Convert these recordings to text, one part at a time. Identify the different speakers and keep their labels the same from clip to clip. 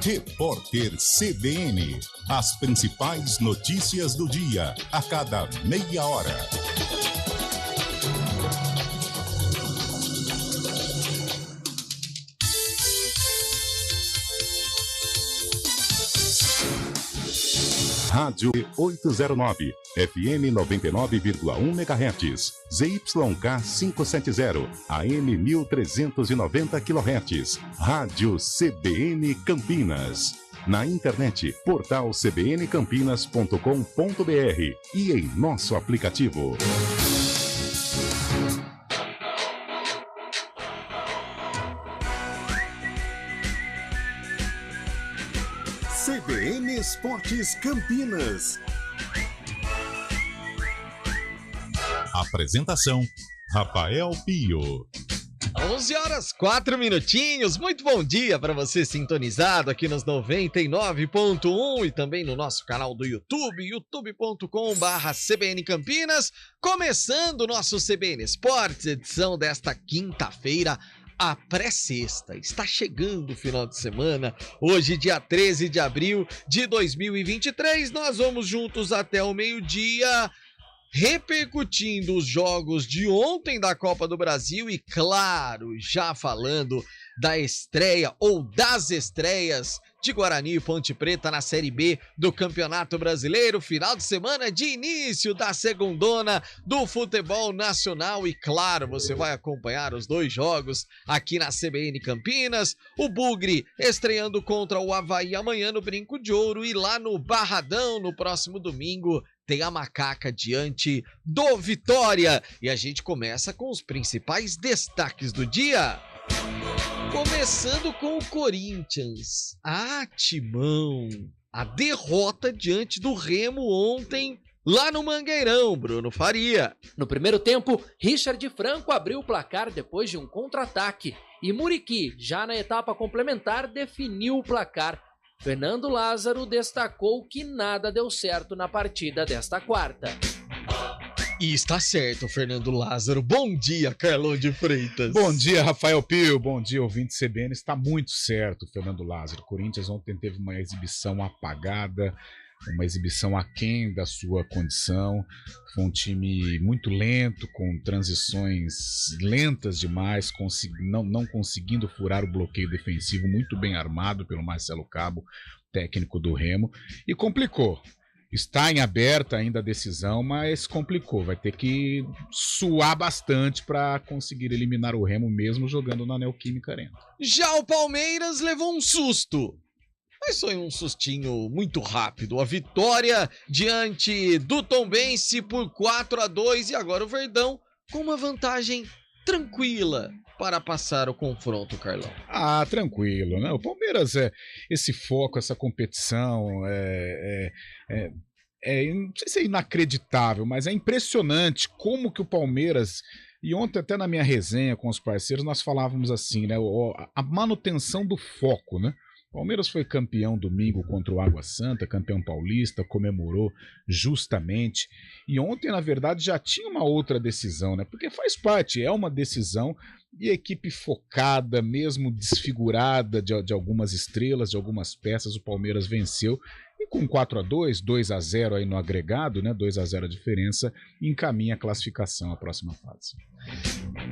Speaker 1: Repórter CBN. As principais notícias do dia, a cada meia hora. Rádio 809, FM 99,1 MHz, ZYK 570, AM 1390 kHz, Rádio CBN Campinas. Na internet, portal cbncampinas.com.br e em nosso aplicativo. CBN Esportes Campinas. Apresentação: Rafael Pio.
Speaker 2: 11 horas, 4 minutinhos. Muito bom dia para você sintonizado aqui nos 99.1 e também no nosso canal do YouTube, youtube.com/CBN Campinas. Começando o nosso CBN Esportes, edição desta quinta-feira, a pré-sexta. Está chegando o final de semana, hoje dia 13 de abril de 2023, nós vamos juntos até o meio-dia, repercutindo os jogos de ontem da Copa do Brasil e, claro, já falando da estreia ou das estreias de Guarani e Ponte Preta na Série B do Campeonato Brasileiro, final de semana de início da segundona do futebol nacional e, claro, você vai acompanhar os dois jogos aqui na CBN Campinas, o Bugre estreando contra o Avaí amanhã no Brinco de Ouro e lá no Barradão no próximo domingo tem a Macaca diante do Vitória. E a gente começa com os principais destaques do dia. Começando com o Corinthians. Timão. A derrota diante do Remo ontem lá no Mangueirão, Bruno Faria.
Speaker 3: No primeiro tempo, Richard Franco abriu o placar depois de um contra-ataque. E Muriqui, já na etapa complementar, definiu o placar. Fernando Lázaro destacou que nada deu certo na partida desta quarta.
Speaker 2: E está certo, Fernando Lázaro. Bom dia, Carlão de Freitas.
Speaker 4: Bom dia, Rafael Pio. Bom dia, ouvinte CBN. Está muito certo, Fernando Lázaro. O Corinthians ontem teve uma exibição apagada, uma exibição aquém da sua condição. Foi um time muito lento, com transições lentas demais, não conseguindo furar o bloqueio defensivo, muito bem armado pelo Marcelo Cabo, técnico do Remo, e complicou. Está em aberta ainda a decisão, mas complicou. Vai ter que suar bastante para conseguir eliminar o Remo, mesmo jogando na Neoquímica Arena.
Speaker 2: Já o Palmeiras levou um susto, mas foi um sustinho muito rápido. A vitória diante do Tombense por 4-2 e agora o Verdão com uma vantagem tranquila para passar o confronto, Carlão.
Speaker 4: Tranquilo, né? O Palmeiras, esse foco, essa competição, não sei se é inacreditável, mas é impressionante como que o Palmeiras, e ontem até na minha resenha com os parceiros nós falávamos assim, né? A manutenção do foco, né? O Palmeiras foi campeão domingo contra o Água Santa, campeão paulista, comemorou justamente. E ontem, na verdade, já tinha uma outra decisão, né? Porque faz parte, é uma decisão e a equipe focada, mesmo desfigurada de algumas estrelas, de algumas peças, o Palmeiras venceu. E com 4-2, 2-0 aí no agregado, né? 2-0 a diferença, encaminha a classificação à próxima fase.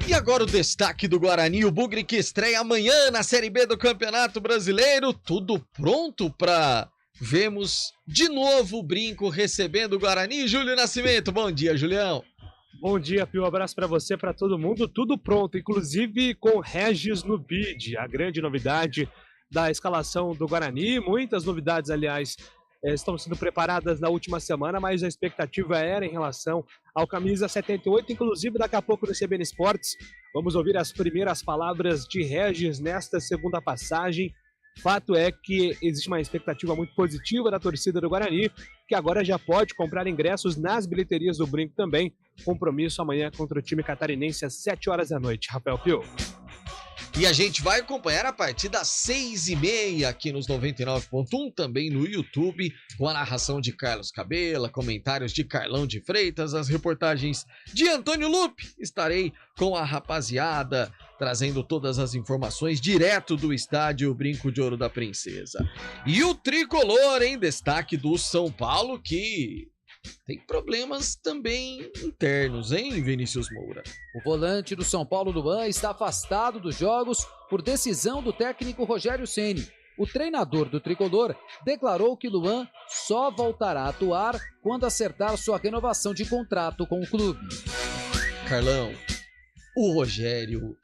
Speaker 2: E agora o destaque do Guarani, o Bugre que estreia amanhã na Série B do Campeonato Brasileiro. Tudo pronto para vermos de novo o Brinco recebendo o Guarani. Júlio Nascimento, bom dia, Julião.
Speaker 5: Bom dia, Pio, um abraço para você, para todo mundo. Tudo pronto, inclusive com Regis no bid, a grande novidade da escalação do Guarani. Muitas novidades, aliás, estão sendo preparadas na última semana, mas a expectativa era em relação ao camisa 78, inclusive daqui a pouco no CBN Esportes. Vamos ouvir as primeiras palavras de Regis nesta segunda passagem. Fato é que existe uma expectativa muito positiva da torcida do Guarani, que agora já pode comprar ingressos nas bilheterias do Brinco também. Compromisso amanhã contra o time catarinense às 7 horas da noite. Rafael Pio.
Speaker 2: E a gente vai acompanhar a partir das 6h30 aqui nos 99.1, também no YouTube, com a narração de Carlos Cabela, comentários de Carlão de Freitas, as reportagens de Antônio Lupe. Estarei com a rapaziada, trazendo todas as informações direto do estádio Brinco de Ouro da Princesa. E o tricolor, em destaque do São Paulo, que tem problemas também internos, hein, Vinícius Moura?
Speaker 3: O volante do São Paulo, Luan, está afastado dos jogos por decisão do técnico Rogério Ceni. O treinador do tricolor declarou que Luan só voltará a atuar quando acertar sua renovação de contrato com o clube.
Speaker 2: Carlão, o Rogério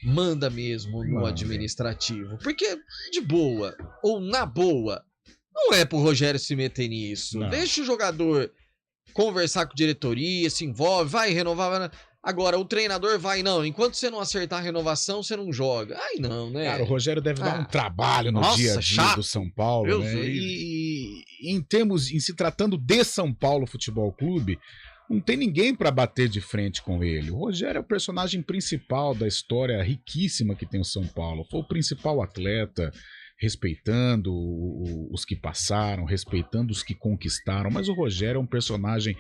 Speaker 2: manda mesmo no administrativo, porque de boa, ou na boa, não é pro Rogério se meter nisso.
Speaker 4: Não.
Speaker 2: Deixa o jogador conversar com a diretoria, se envolve, vai renovar. Vai... Agora, o treinador vai, não, enquanto você não acertar a renovação, você não joga. Ai, não, né?
Speaker 4: Cara, o Rogério deve dar um trabalho no dia a dia
Speaker 2: chato.
Speaker 4: do São Paulo,
Speaker 2: Deus
Speaker 4: né?
Speaker 2: livre.
Speaker 4: E em se tratando de São Paulo Futebol Clube, não tem ninguém para bater de frente com ele. O Rogério é o personagem principal da história riquíssima que tem o São Paulo. Foi o principal atleta, respeitando os que passaram, respeitando os que conquistaram, mas o Rogério é um personagem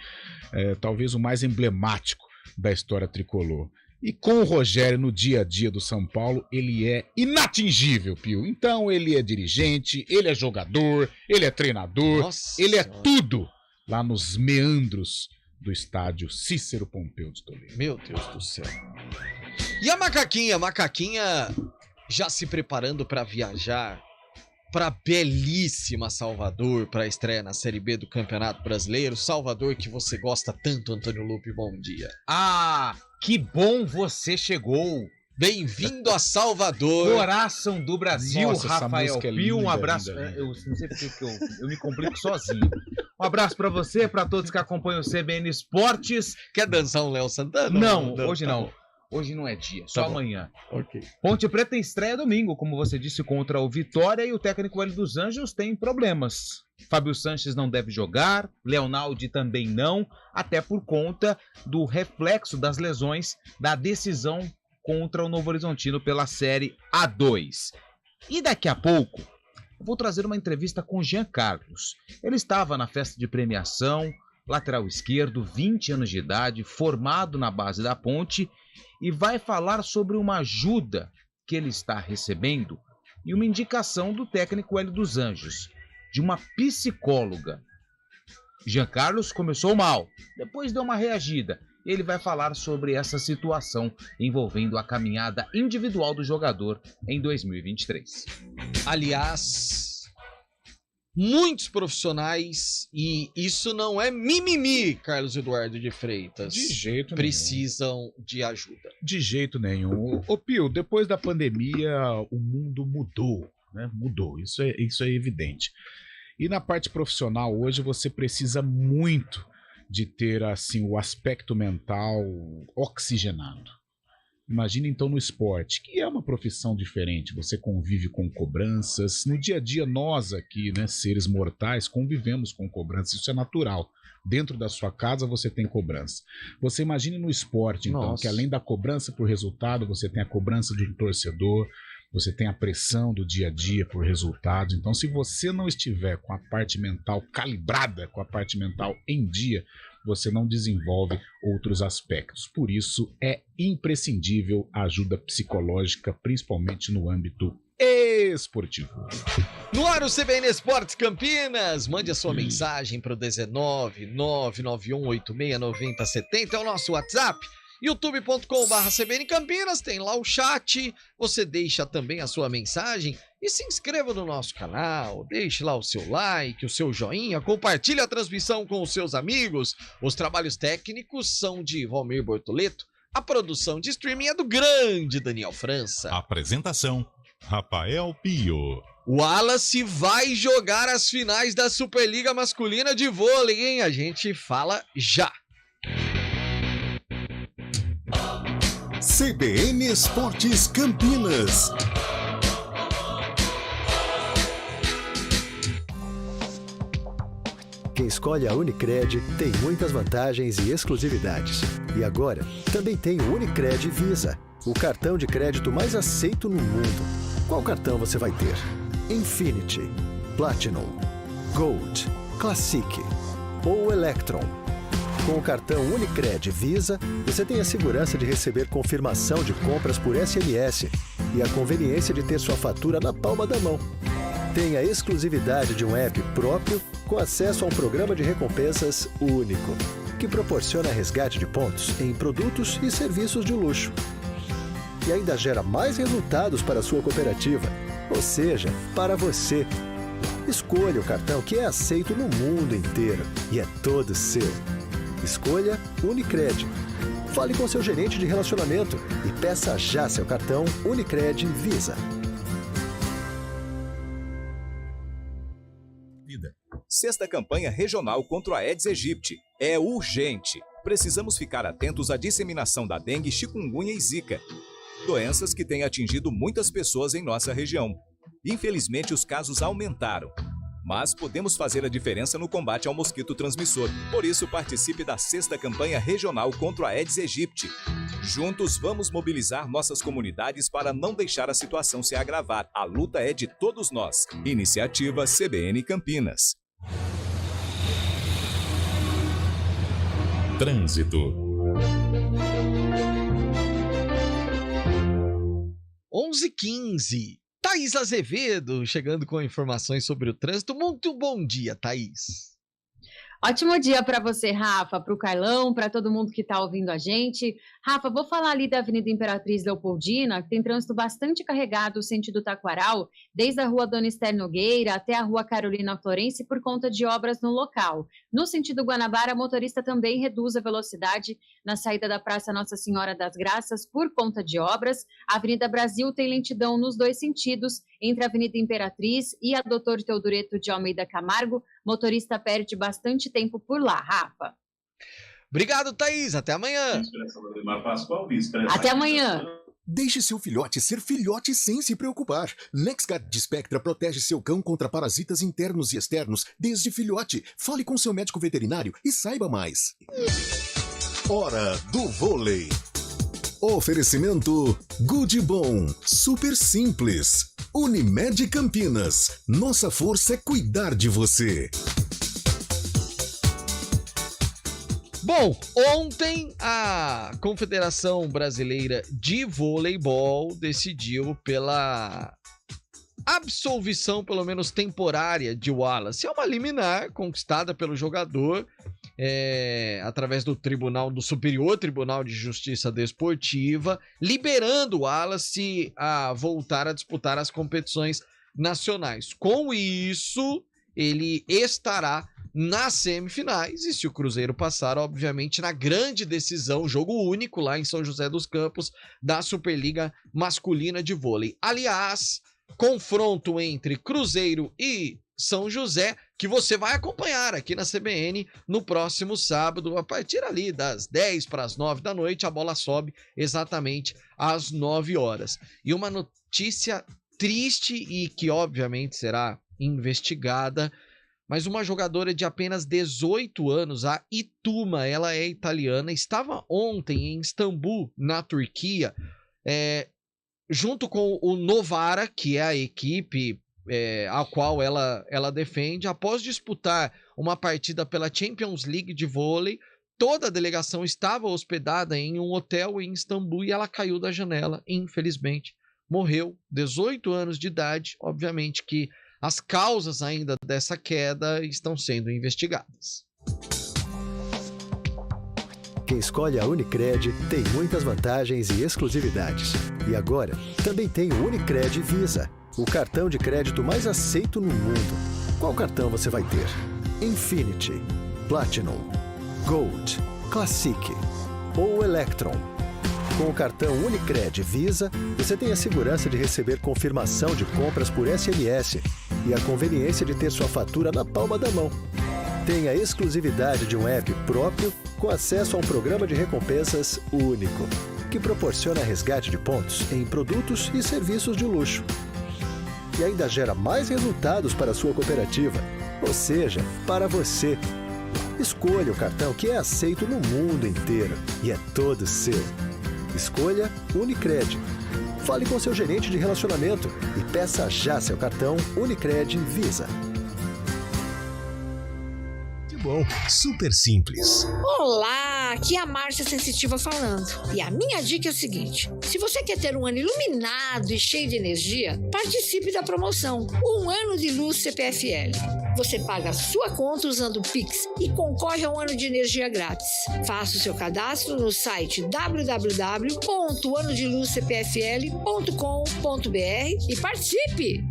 Speaker 4: talvez o mais emblemático da história tricolor. E com o Rogério no dia a dia do São Paulo, ele é inatingível, Pio. Então ele é dirigente, ele é jogador, ele é treinador,
Speaker 2: Nossa
Speaker 4: ele é
Speaker 2: Senhora.
Speaker 4: tudo lá nos meandros do estádio Cícero Pompeu de Toledo.
Speaker 2: Meu Deus do céu. E a Macaquinha? Macaquinha já se preparando para viajar para belíssima Salvador, para a estreia na Série B do Campeonato Brasileiro. Salvador que você gosta tanto, Antônio Lupe, bom dia.
Speaker 6: Ah, que bom você chegou.
Speaker 2: Bem-vindo a Salvador.
Speaker 6: Coração do Brasil,
Speaker 4: Nossa, essa
Speaker 6: Rafael
Speaker 4: música é
Speaker 6: Pio, um
Speaker 4: linda,
Speaker 6: abraço.
Speaker 4: linda, linda.
Speaker 6: Eu não sei porque que eu me complico sozinho. Um abraço pra você, pra todos que acompanham o CBN Esportes.
Speaker 2: Quer dançar um Léo Santana?
Speaker 6: Não, hoje
Speaker 2: tá
Speaker 6: não.
Speaker 2: bom.
Speaker 6: Hoje não é dia, só
Speaker 2: Tá bom.
Speaker 6: amanhã.
Speaker 2: Ok.
Speaker 6: Ponte Preta estreia domingo, como você disse, contra o Vitória, e o técnico Hélio dos Anjos tem problemas. Fábio Sanches não deve jogar, Leonaldi também não, até por conta do reflexo das lesões da decisão contra o Novo Horizontino pela Série A2. E daqui a pouco, eu vou trazer uma entrevista com o Jean Carlos. Ele estava na festa de premiação, lateral esquerdo, 20 anos de idade, formado na base da Ponte, e vai falar sobre uma ajuda que ele está recebendo e uma indicação do técnico Hélio dos Anjos, de uma psicóloga. Jean Carlos começou mal, depois deu uma reagida. Ele vai falar sobre essa situação envolvendo a caminhada individual do jogador em 2023.
Speaker 2: Aliás, muitos profissionais, e isso não é mimimi, Carlos Eduardo de Freitas,
Speaker 4: De jeito nenhum.
Speaker 2: precisam de ajuda.
Speaker 4: De jeito nenhum. Ô Pio, depois da pandemia, o mundo mudou, né? Mudou, isso é evidente. E na parte profissional, hoje, você precisa muito de ter, assim, o aspecto mental oxigenado. Imagina, então, no esporte, que é uma profissão diferente. Você convive com cobranças. No dia a dia, nós aqui, né, seres mortais, convivemos com cobranças. Isso é natural. Dentro da sua casa você tem cobrança. Você imagine no esporte, então,
Speaker 2: Nossa.
Speaker 4: que além da cobrança por resultado, você tem a cobrança de um torcedor, você tem a pressão do dia a dia por resultados. Então, se você não estiver com a parte mental calibrada, com a parte mental em dia, você não desenvolve outros aspectos. Por isso, é imprescindível a ajuda psicológica, principalmente no âmbito esportivo.
Speaker 2: No ar o CBN Esportes Campinas, mande a sua mensagem para o 19991869070, é o nosso WhatsApp, youtube.com/CBN Campinas, tem lá o chat, você deixa também a sua mensagem e se inscreva no nosso canal, deixe lá o seu like, o seu joinha, compartilhe a transmissão com os seus amigos. Os trabalhos técnicos são de Valmir Bortoleto, a produção de streaming é do grande Daniel França.
Speaker 1: Apresentação: Rafael Pio.
Speaker 2: O Wallace vai jogar as finais da Superliga Masculina de Vôlei, hein? A gente fala já.
Speaker 1: CBN Esportes Campinas.
Speaker 7: Quem escolhe a Unicred tem muitas vantagens e exclusividades. E agora, também tem o Unicred Visa. o cartão de crédito mais aceito no mundo. Qual cartão você vai ter? Infinity, Platinum, Gold, Classic ou Electron? Com o cartão Unicred Visa, você tem a segurança de receber confirmação de compras por SMS e a conveniência de ter sua fatura na palma da mão. Tem a exclusividade de um app próprio com acesso a um programa de recompensas único, que proporciona resgate de pontos em produtos e serviços de luxo. E ainda gera mais resultados para a sua cooperativa, ou seja, para você. Escolha o cartão que é aceito no mundo inteiro e é todo seu. Escolha Unicred. Fale com seu gerente de relacionamento e peça já seu cartão Unicred Visa.
Speaker 8: Sexta campanha regional contra a Aedes aegypti. É urgente. Precisamos ficar atentos à disseminação da dengue, chikungunya e zika. Doenças que têm atingido muitas pessoas em nossa região. Infelizmente, os casos aumentaram. Mas podemos fazer a diferença no combate ao mosquito transmissor. Por isso, participe da sexta campanha regional contra a Aedes aegypti. Juntos, vamos mobilizar nossas comunidades para não deixar a situação se agravar. A luta é de todos nós. Iniciativa CBN Campinas.
Speaker 1: Trânsito.
Speaker 2: 11h15. Thaís Azevedo chegando com informações sobre o trânsito. Muito bom dia, Thaís.
Speaker 9: Ótimo dia para você, Rafa, para o Carlão, para todo mundo que está ouvindo a gente. Rafa, vou falar ali da Avenida Imperatriz Leopoldina, que tem trânsito bastante carregado sentido Taquaral, desde a Rua Dona Esther Nogueira até a Rua Carolina Florense por conta de obras no local. No sentido Guanabara, a motorista também reduz a velocidade na saída da Praça Nossa Senhora das Graças por conta de obras. A Avenida Brasil tem lentidão nos dois sentidos, entre a Avenida Imperatriz e a Doutor Teodoreto de Almeida Camargo. Motorista perde bastante tempo por lá, Rafa.
Speaker 2: Obrigado, Thaís. Até amanhã.
Speaker 9: Até amanhã.
Speaker 10: Deixe seu filhote ser filhote sem se preocupar. NexGard de Spectra protege seu cão contra parasitas internos e externos desde filhote. Fale com seu médico veterinário e saiba mais.
Speaker 1: Hora do vôlei. Oferecimento Good Bom, super simples. Unimed Campinas, nossa força é cuidar de você.
Speaker 2: Bom, ontem a Confederação Brasileira de Voleibol decidiu pela absolvição, pelo menos temporária, de Wallace. É uma liminar conquistada pelo jogador através do Superior Tribunal de Justiça Desportiva, liberando o Wallace a voltar a disputar as competições nacionais. Com isso, ele estará nas semifinais, e se o Cruzeiro passar, obviamente, na grande decisão, jogo único lá em São José dos Campos, da Superliga Masculina de Vôlei. Aliás, confronto entre Cruzeiro e São José, que você vai acompanhar aqui na CBN no próximo sábado, a partir ali das 10 para as 9 da noite, a bola sobe exatamente às 9 horas. E uma notícia triste e que obviamente será investigada, mas uma jogadora de apenas 18 anos, a Ituma, ela é italiana, estava ontem em Istambul, na Turquia, junto com o Novara, que é a equipe a qual ela defende, após disputar uma partida pela Champions League de vôlei. Toda a delegação estava hospedada em um hotel em Istambul e ela caiu da janela, infelizmente, morreu, 18 anos de idade. Obviamente que as causas ainda dessa queda estão sendo investigadas.
Speaker 7: Quem escolhe a Unicred tem muitas vantagens e exclusividades. E agora, também tem o Unicred Visa, o cartão de crédito mais aceito no mundo. Qual cartão você vai ter? Infinity, Platinum, Gold, Classic ou Electron? Com o cartão Unicred Visa, você tem a segurança de receber confirmação de compras por SMS e a conveniência de ter sua fatura na palma da mão. Tem a exclusividade de um app próprio com acesso a um programa de recompensas único, que proporciona resgate de pontos em produtos e serviços de luxo. E ainda gera mais resultados para a sua cooperativa, ou seja, para você. Escolha o cartão que é aceito no mundo inteiro e é todo seu. Escolha Unicred. Fale com seu gerente de relacionamento e peça já seu cartão Unicred Visa.
Speaker 1: Bom, super simples.
Speaker 11: Olá, aqui é a Márcia Sensitiva falando. E a minha dica é o seguinte: se você quer ter um ano iluminado e cheio de energia, participe da promoção 1 ano de luz CPFL. Você paga a sua conta usando o Pix e concorre a um ano de energia grátis. Faça o seu cadastro no site www.anodeluzcpfl.com.br e participe!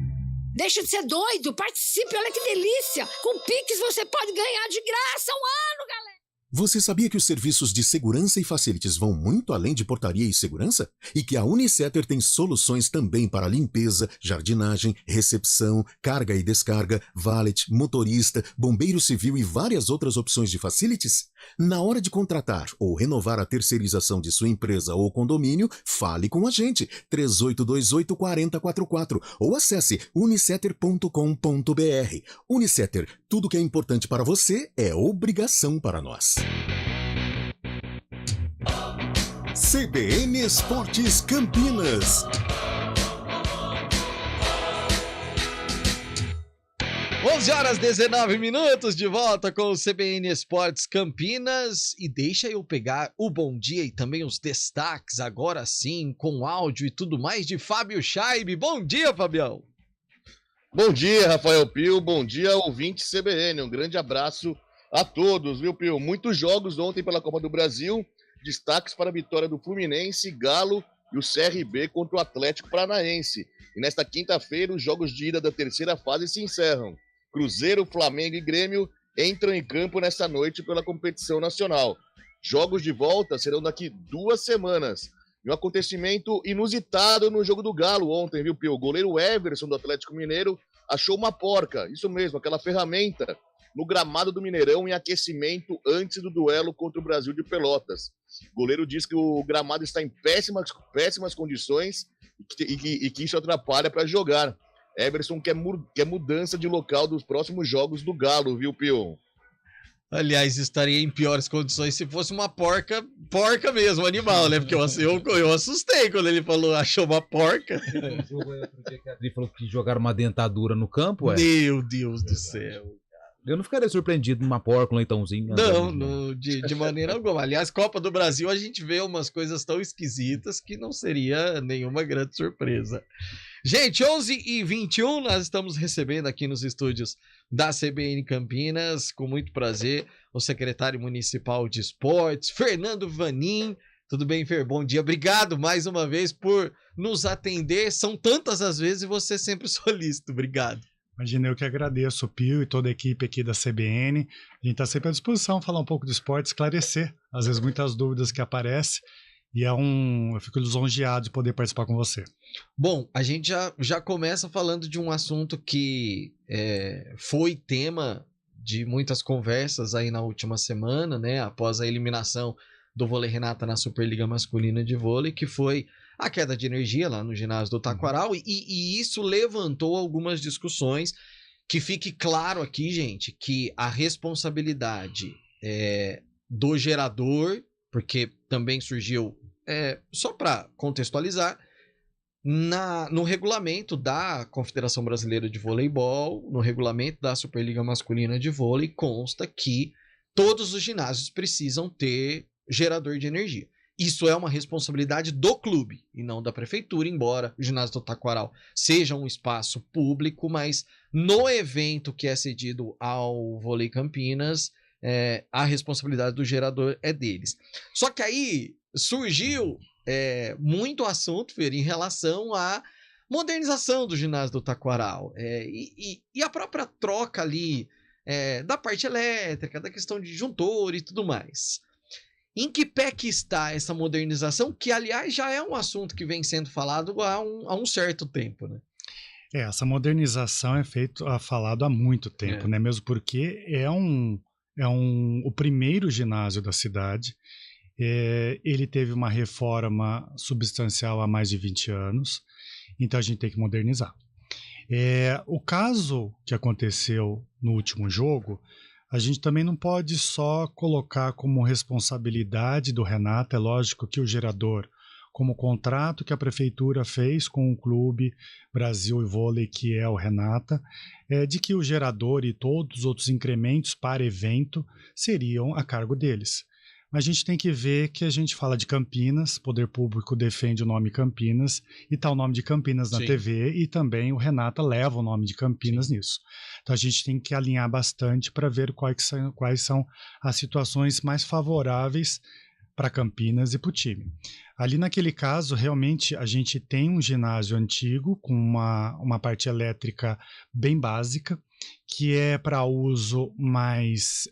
Speaker 11: Deixa de ser doido, participe, olha que delícia! Com Pix você pode ganhar de graça 1 ano, galera!
Speaker 1: Você sabia que os serviços de segurança e facilities vão muito além de portaria e segurança? E que a Unicetter tem soluções também para limpeza, jardinagem, recepção, carga e descarga, valet, motorista, bombeiro civil e várias outras opções de facilities? Na hora de contratar ou renovar a terceirização de sua empresa ou condomínio, fale com a gente, 3828-4044 ou acesse unicetter.com.br. Unicetter, tudo que é importante para você é obrigação para nós. CBN Esportes Campinas.
Speaker 2: 11h19, de volta com o CBN Esportes Campinas. E deixa eu pegar o bom dia e também os destaques, agora sim, com áudio e tudo mais, de Fábio Scheibe. Bom dia, Fabião.
Speaker 12: Bom dia, Rafael Pio. Bom dia, ouvinte CBN. Um grande abraço a todos, viu, Pio? Muitos jogos ontem pela Copa do Brasil. Destaques para a vitória do Fluminense, Galo e o CRB contra o Atlético Paranaense. E nesta quinta-feira, os jogos de ida da terceira fase se encerram. Cruzeiro, Flamengo e Grêmio entram em campo nesta noite pela competição nacional. Jogos de volta serão daqui 2 semanas. E um acontecimento inusitado no jogo do Galo ontem, viu, Pio? O goleiro Everson do Atlético Mineiro achou uma porca, isso mesmo, aquela ferramenta, no gramado do Mineirão em aquecimento antes do duelo contra o Brasil de Pelotas. O goleiro diz que o gramado está em péssimas condições e que isso atrapalha para jogar. Everson quer mudança de local dos próximos jogos do Galo, viu, Pio?
Speaker 2: Aliás, estaria em piores condições se fosse uma porca mesmo, animal, né? Porque eu assustei quando ele falou, achou uma porca.
Speaker 6: O jogo aí outro dia que a Adri falou que jogaram uma dentadura no campo, é?
Speaker 2: Meu Deus do céu.
Speaker 6: Eu não ficaria surpreendido numa porca, um leitãozinho.
Speaker 2: Não, de maneira alguma. Aliás, Copa do Brasil, a gente vê umas coisas tão esquisitas que não seria nenhuma grande surpresa. Gente, 11h21, nós estamos recebendo aqui nos estúdios da CBN Campinas, com muito prazer, o secretário municipal de esportes, Fernando Vanin. Tudo bem, Fer? Bom dia. Obrigado mais uma vez por nos atender. São tantas as vezes e você sempre solícito. Obrigado.
Speaker 13: Imagina, eu que agradeço o Pio e toda a equipe aqui da CBN. A gente está sempre à disposição, falar um pouco de esporte, esclarecer, às vezes, muitas dúvidas que aparecem. E eu fico lisonjeado de poder participar com você.
Speaker 2: Bom, a gente já começa falando de um assunto que foi tema de muitas conversas aí na última semana, né? Após a eliminação do Vôlei Renata na Superliga Masculina de Vôlei, que foi a queda de energia lá no ginásio do Taquaral, e isso levantou algumas discussões. Que fique claro aqui, gente, que a responsabilidade do gerador, porque também surgiu, só para contextualizar, no regulamento da Confederação Brasileira de Voleibol, no regulamento da Superliga Masculina de Vôlei, consta que todos os ginásios precisam ter gerador de energia. Isso é uma responsabilidade do clube e não da prefeitura, embora o ginásio do Taquaral seja um espaço público, mas no evento que é cedido ao Vôlei Campinas, a responsabilidade do gerador é deles. Só que aí surgiu muito assunto, Fer, em relação à modernização do ginásio do Taquaral e a própria troca ali da parte elétrica, da questão de disjuntor e tudo mais. Em que pé que está essa modernização, que aliás já é um assunto que vem sendo falado há um certo tempo, né?
Speaker 13: Essa modernização é falado há muito tempo, né? Mesmo porque o primeiro ginásio da cidade. Ele teve uma reforma substancial há mais de 20 anos, então a gente tem que modernizar. O caso que aconteceu no último jogo, a gente também não pode só colocar como responsabilidade do Renata. É lógico que o gerador como o contrato que a prefeitura fez com o Clube Brasil e Vôlei, que é o Renata, de que o gerador e todos os outros incrementos para evento seriam a cargo deles. A gente tem que ver que a gente fala de Campinas, Poder Público defende o nome Campinas, e está o nome de Campinas na TV, e também o Renata leva o nome de Campinas nisso. Então a gente tem que alinhar bastante para ver quais são as situações mais favoráveis para Campinas e para o time. Ali naquele caso, realmente, a gente tem um ginásio antigo com uma parte elétrica bem básica, que é para uso mais...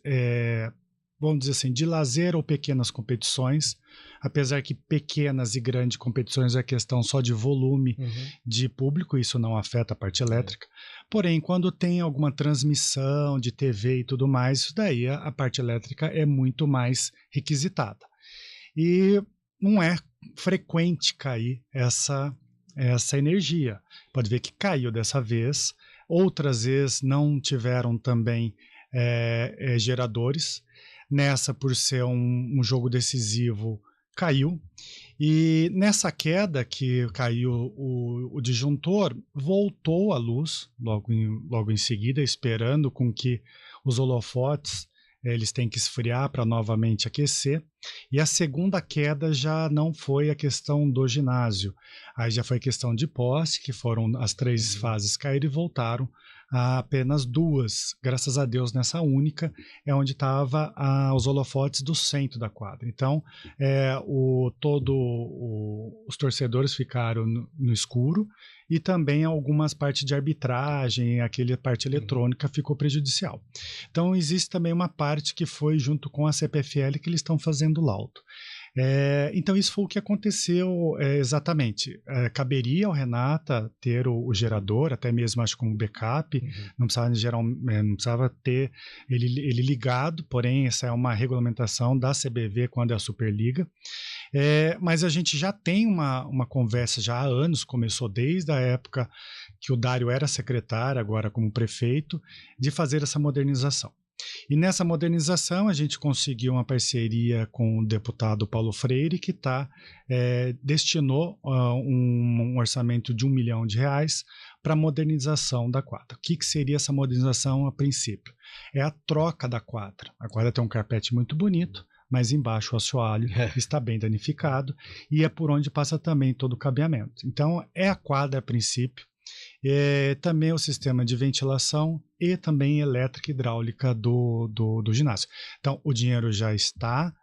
Speaker 13: vamos dizer assim, de lazer ou pequenas competições, apesar que pequenas e grandes competições é questão só de volume de público, isso não afeta a parte elétrica. Porém, quando tem alguma transmissão de TV e tudo mais, isso daí a parte elétrica é muito mais requisitada. E não é frequente cair essa energia. Pode ver que caiu dessa vez, outras vezes não tiveram também geradores. Nessa, por ser um jogo decisivo, caiu. E nessa queda que caiu o disjuntor, voltou à luz logo em seguida, esperando com que os holofotes eles têm que esfriar para novamente aquecer. E a segunda queda já não foi a questão do ginásio. Aí já foi questão de poste, que foram as 3 fases caíram e voltaram a apenas 2, graças a Deus nessa única, é onde estava os holofotes do centro da quadra. Então, os torcedores ficaram no escuro e também algumas partes de arbitragem, aquela parte eletrônica ficou prejudicial. Então, existe também uma parte que foi junto com a CPFL que eles estão fazendo laudo. Então isso foi o que aconteceu exatamente. Caberia ao Renata ter o gerador, até mesmo acho como backup, não precisava ter ele ligado, porém essa é uma regulamentação da CBV quando é a Superliga. Mas a gente já tem uma conversa já há anos, começou desde a época que o Dário era secretário, agora como prefeito, de fazer essa modernização. E nessa modernização a gente conseguiu uma parceria com o deputado Paulo Freire, que destinou um orçamento de R$1 milhão para a modernização da quadra. O que seria essa modernização a princípio? É a troca da quadra. A quadra tem um carpete muito bonito, mas embaixo o assoalho está bem danificado e é por onde passa também todo o cabeamento. Então é a quadra a princípio. Também o sistema de ventilação e também elétrica e hidráulica do ginásio. Então, o dinheiro já está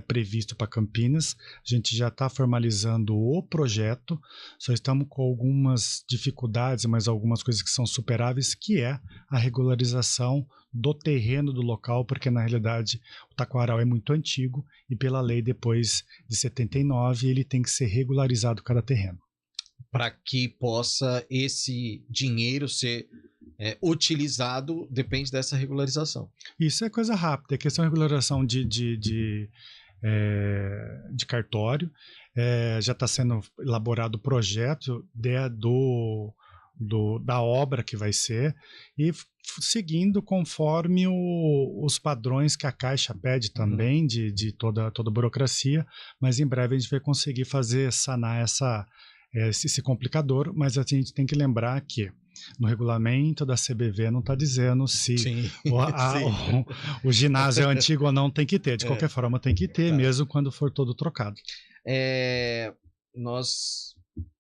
Speaker 13: previsto para Campinas, a gente já está formalizando o projeto, só estamos com algumas dificuldades, mas algumas coisas que são superáveis, que é a regularização do terreno do local, porque na realidade o taquaral é muito antigo e pela lei depois de 79 ele tem que ser regularizado cada terreno.
Speaker 2: Para que possa esse dinheiro ser utilizado, depende dessa regularização. Isso
Speaker 13: é coisa rápida, é questão de regularização de cartório, já está sendo elaborado o projeto da obra que vai ser, e seguindo conforme os padrões que a Caixa pede também, de toda a burocracia, mas em breve a gente vai conseguir sanar esse complicador, mas a gente tem que lembrar que no regulamento da CBV não está dizendo se o ginásio é antigo ou não, tem que ter. De qualquer forma tem que ter, mesmo quando for todo trocado.
Speaker 2: Nós,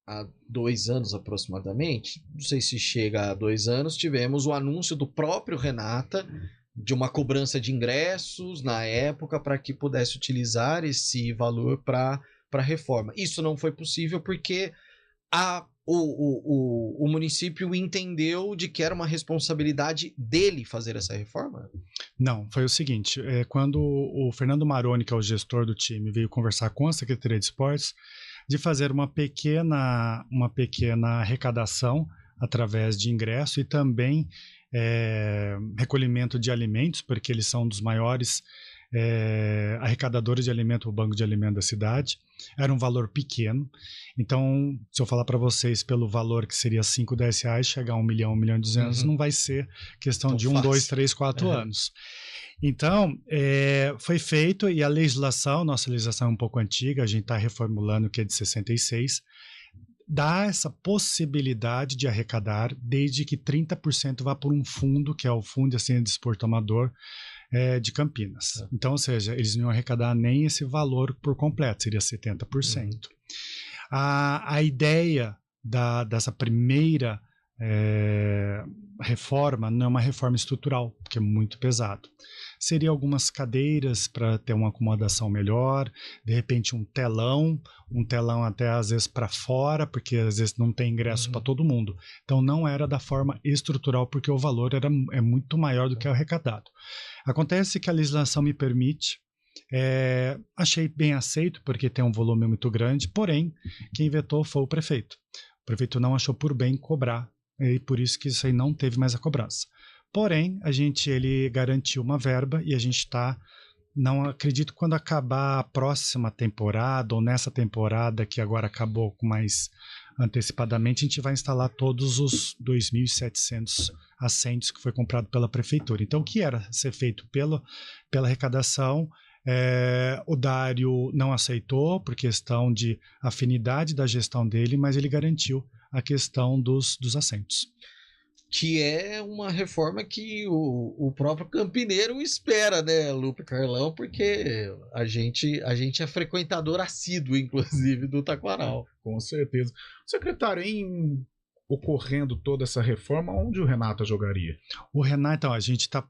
Speaker 2: há 2 anos aproximadamente, não sei se chega a 2 anos, tivemos o anúncio do próprio Renata de uma cobrança de ingressos na época para que pudesse utilizar esse valor para reforma. Isso não foi possível porque o município entendeu de que era uma responsabilidade dele fazer essa reforma?
Speaker 13: Não, foi o seguinte, quando o Fernando Maroni, que é o gestor do time, veio conversar com a Secretaria de Esportes, de fazer uma pequena arrecadação através de ingresso e também recolhimento de alimentos, porque eles são dos maiores arrecadadores de alimento, o banco de alimento da cidade. Era um valor pequeno. Então, se eu falar para vocês pelo valor que seria 5, 10 reais, chegar a 1 milhão, 1 milhão e 200, não vai ser questão
Speaker 2: Tão
Speaker 13: de 1,
Speaker 2: fácil.
Speaker 13: 2, 3, 4 anos. Então, foi feito, e a legislação, nossa legislação é um pouco antiga, a gente está reformulando, que é de 66, dá essa possibilidade de arrecadar desde que 30% vá por um fundo, que é o Fundo de Assistência de Desporto Amador de Campinas. Então, ou seja, eles não iam arrecadar nem esse valor por completo, seria 70%. A ideia dessa primeira reforma não é uma reforma estrutural, porque é muito pesado. Seria algumas cadeiras para ter uma acomodação melhor, de repente um telão até às vezes para fora, porque às vezes não tem ingresso para todo mundo. Então não era da forma estrutural, porque o valor é muito maior do que o arrecadado. Acontece que a legislação me permite, achei bem aceito, porque tem um volume muito grande, porém, quem vetou foi o prefeito. O prefeito não achou por bem cobrar, e por isso que isso aí não teve mais a cobrança. Porém, ele garantiu uma verba e a gente está, não acredito, quando acabar a próxima temporada, ou nessa temporada que agora acabou com mais antecipadamente, a gente vai instalar todos os 2.700 assentos que foi comprado pela prefeitura. Então, o que era ser feito pela arrecadação, o Dário não aceitou por questão de afinidade da gestão dele, mas ele garantiu a questão dos assentos.
Speaker 2: Que é uma reforma que o próprio campineiro espera, né, Lupe Carlão, porque a gente é frequentador assíduo, inclusive, do Taquaral.
Speaker 4: Com certeza. Secretário, ocorrendo toda essa reforma, onde o Renata jogaria?
Speaker 13: O Renato, então, a gente está...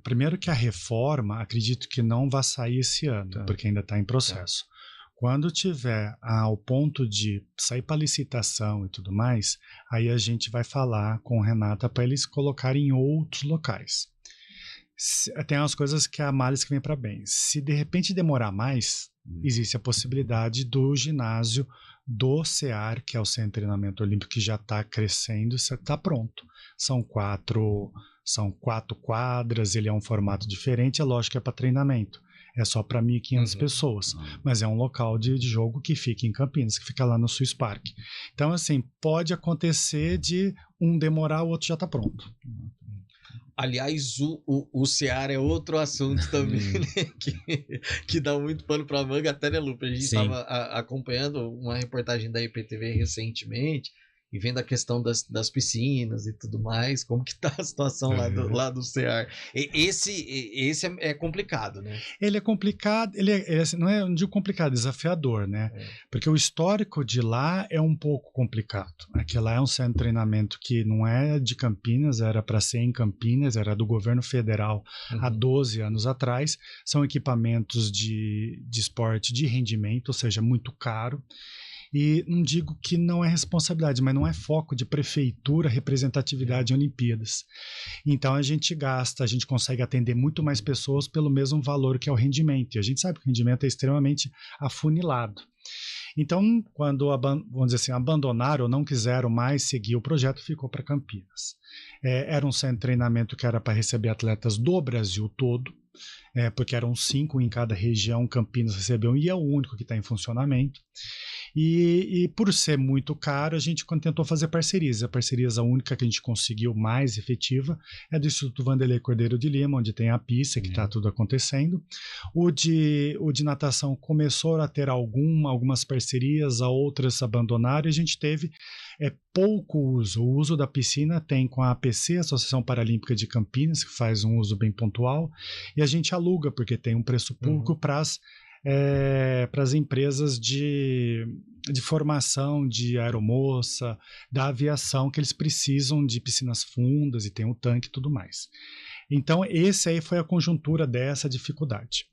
Speaker 13: Primeiro que a reforma, acredito que não vai sair esse ano, porque ainda está em processo. Quando tiver ao ponto de sair para licitação e tudo mais, aí a gente vai falar com o Renata para eles colocarem em outros locais. Tem umas coisas que há males que vem para bem. Se de repente demorar mais, existe a possibilidade do ginásio do CEAR, que é o Centro de Treinamento Olímpico, que já está crescendo, está pronto. São quatro quadras, ele é um formato diferente, é lógico que é para treinamento. É só para 1.500 pessoas, mas é um local de jogo que fica em Campinas, que fica lá no Swiss Park. Então, assim, pode acontecer de um demorar, o outro já está pronto.
Speaker 2: Aliás, o Ceará é outro assunto também, né? que dá muito pano para manga, até, né, Lupe? A gente estava acompanhando uma reportagem da IPTV recentemente, e vendo a questão das piscinas e tudo mais, como que tá a situação lá do CEAR. Esse é complicado, né?
Speaker 13: Ele é complicado, não digo complicado, desafiador, né? Porque o histórico de lá é um pouco complicado. Aqui lá é um centro de treinamento que não é de Campinas, era para ser em Campinas, era do governo federal há 12 anos atrás. São equipamentos de esporte de rendimento, ou seja, muito caro. E não digo que não é responsabilidade, mas não é foco de prefeitura, representatividade em Olimpíadas. Então a gente consegue atender muito mais pessoas pelo mesmo valor que é o rendimento. E a gente sabe que o rendimento é extremamente afunilado. Então, quando, vamos dizer assim, abandonaram ou não quiseram mais seguir o projeto, ficou para Campinas. Era um centro de treinamento que era para receber atletas do Brasil todo, porque eram 5 em cada região, Campinas recebeu e é o único que está em funcionamento. E por ser muito caro, a gente tentou fazer parcerias. A parceria a única que a gente conseguiu mais efetiva é do Instituto Vanderlei Cordeiro de Lima, onde tem a pista, que está tudo acontecendo. O de natação começou a ter algumas parcerias, a outras abandonaram, e a gente teve pouco uso. O uso da piscina tem com a APC, Associação Paralímpica de Campinas, que faz um uso bem pontual, e a gente aluga, porque tem um preço público para as empresas de formação de aeromoça, da aviação, que eles precisam de piscinas fundas e tem o tanque e tudo mais. Então, esse aí foi a conjuntura dessa dificuldade.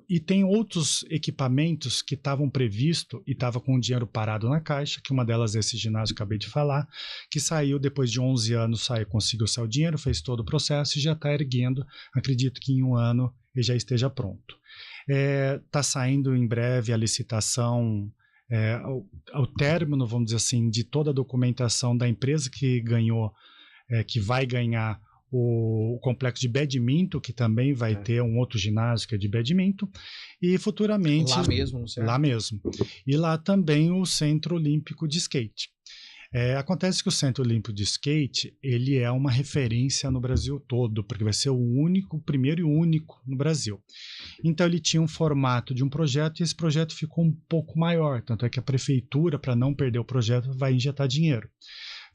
Speaker 13: E tem outros equipamentos que estavam previstos e estavam com o dinheiro parado na caixa, que uma delas é esse ginásio que eu acabei de falar, que saiu depois de 11 anos, conseguiu sair o dinheiro, fez todo o processo e já está erguendo. Acredito que em 1 ano ele já esteja pronto. Está saindo em breve a licitação, ao término, vamos dizer assim, de toda a documentação da empresa que ganhou, que vai ganhar o complexo de badminton, que também vai ter um outro ginásio que é de badminton, e futuramente...
Speaker 2: Lá mesmo, no Ceará?
Speaker 13: Lá mesmo. E lá também o Centro Olímpico de Skate. Acontece que o Centro Olímpico de Skate, ele é uma referência no Brasil todo, porque vai ser o primeiro e único no Brasil. Então ele tinha um formato de um projeto e esse projeto ficou um pouco maior, tanto é que a prefeitura, para não perder o projeto, vai injetar dinheiro.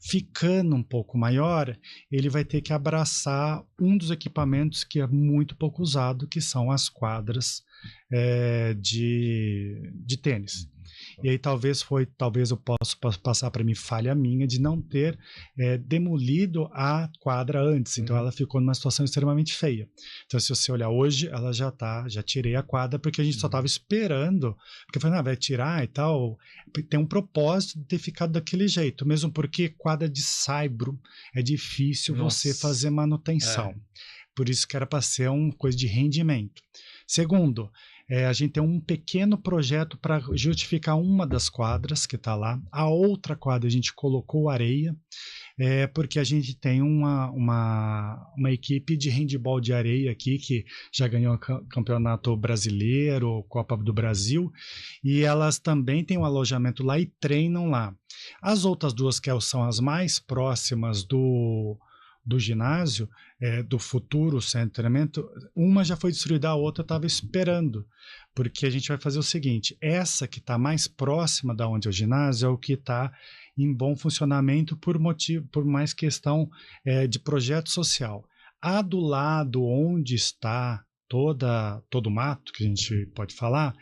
Speaker 13: Ficando um pouco maior, ele vai ter que abraçar um dos equipamentos que é muito pouco usado, que são as quadras de tênis. E aí talvez eu possa passar para mim falha minha de não ter demolido a quadra antes, então ela ficou numa situação extremamente feia. Então se você olhar hoje, ela já tirei a quadra porque a gente só estava esperando, porque eu falei, vai tirar e tal, tem um propósito de ter ficado daquele jeito, mesmo porque quadra de saibro é difícil você fazer manutenção, por isso que era para ser uma coisa de rendimento. Segundo, a gente tem um pequeno projeto para justificar uma das quadras que está lá. A outra quadra a gente colocou areia, porque a gente tem uma equipe de handebol de areia aqui que já ganhou o Campeonato Brasileiro, Copa do Brasil, e elas também têm um alojamento lá e treinam lá. As outras duas, que são as mais próximas do ginásio, do futuro centro de treinamento, uma já foi destruída, a outra estava esperando, porque a gente vai fazer o seguinte, essa que está mais próxima da onde é o ginásio é o que está em bom funcionamento por mais questão de projeto social. A do lado onde está todo o mato, que a gente pode falar,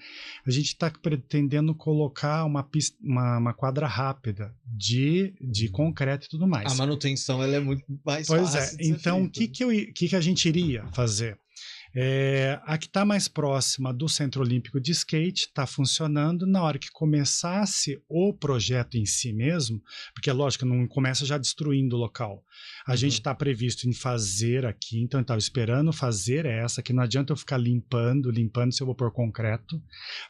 Speaker 13: a gente está pretendendo colocar uma quadra rápida de concreto e tudo mais.
Speaker 2: A manutenção ela é muito mais fácil.
Speaker 13: Pois então o que a gente iria fazer? A que está mais próxima do Centro Olímpico de Skate está funcionando. Na hora que começasse o projeto em si mesmo, porque é lógico, não começa já destruindo o local. A gente está previsto em fazer aqui, então eu estava esperando fazer essa, que não adianta eu ficar limpando se eu vou pôr concreto,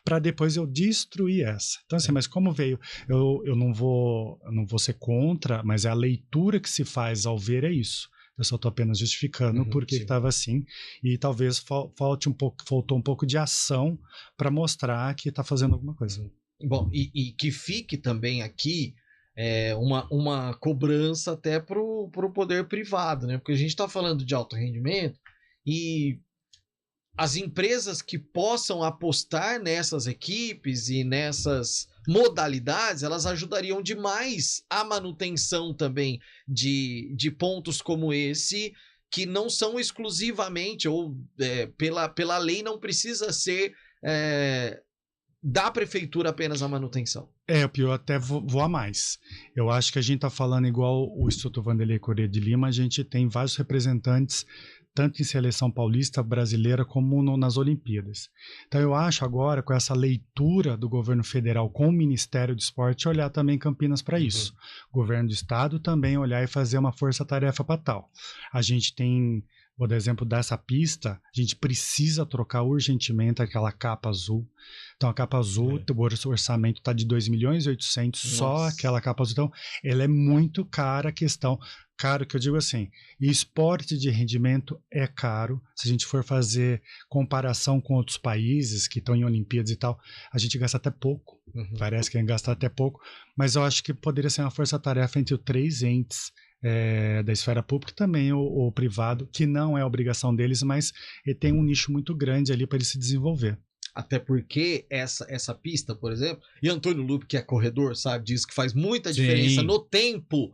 Speaker 13: para depois eu destruir essa. Então assim, mas como veio, eu não vou ser contra, mas a leitura que se faz ao ver é isso. Eu só estou apenas justificando porque estava assim, e talvez faltou um pouco de ação para mostrar que está fazendo alguma coisa.
Speaker 2: Bom, e que fique também aqui uma cobrança até para o poder privado, né? Porque a gente está falando de alto rendimento e as empresas que possam apostar nessas equipes e nessas modalidades, elas ajudariam demais a manutenção também de pontos como esse, que não são exclusivamente, ou pela lei não precisa ser da prefeitura apenas a manutenção.
Speaker 13: Eu até vou a mais. Eu acho que a gente está falando igual o Instituto Vanderlei Corrêa de Lima, a gente tem vários representantes tanto em seleção paulista, brasileira, como nas Olimpíadas. Então eu acho agora, com essa leitura do governo federal com o Ministério do Esporte, olhar também Campinas para isso. O governo do estado também olhar e fazer uma força-tarefa para tal. A gente tem, vou dar exemplo dessa pista, a gente precisa trocar urgentemente aquela capa azul. Então a capa azul, o orçamento está de 2.800.000, só aquela capa azul. Então ela é muito cara a questão. Caro que eu digo assim, e esporte de rendimento é caro. Se a gente for fazer comparação com outros países que estão em Olimpíadas e tal, a gente gasta até pouco. Parece que é gastar até pouco, mas eu acho que poderia ser uma força-tarefa entre os três entes da esfera pública, também o privado, que não é obrigação deles, mas ele tem um nicho muito grande ali para ele se desenvolver.
Speaker 2: Até porque essa pista, por exemplo, e Antônio Lupe, que é corredor, sabe, diz que faz muita diferença no tempo.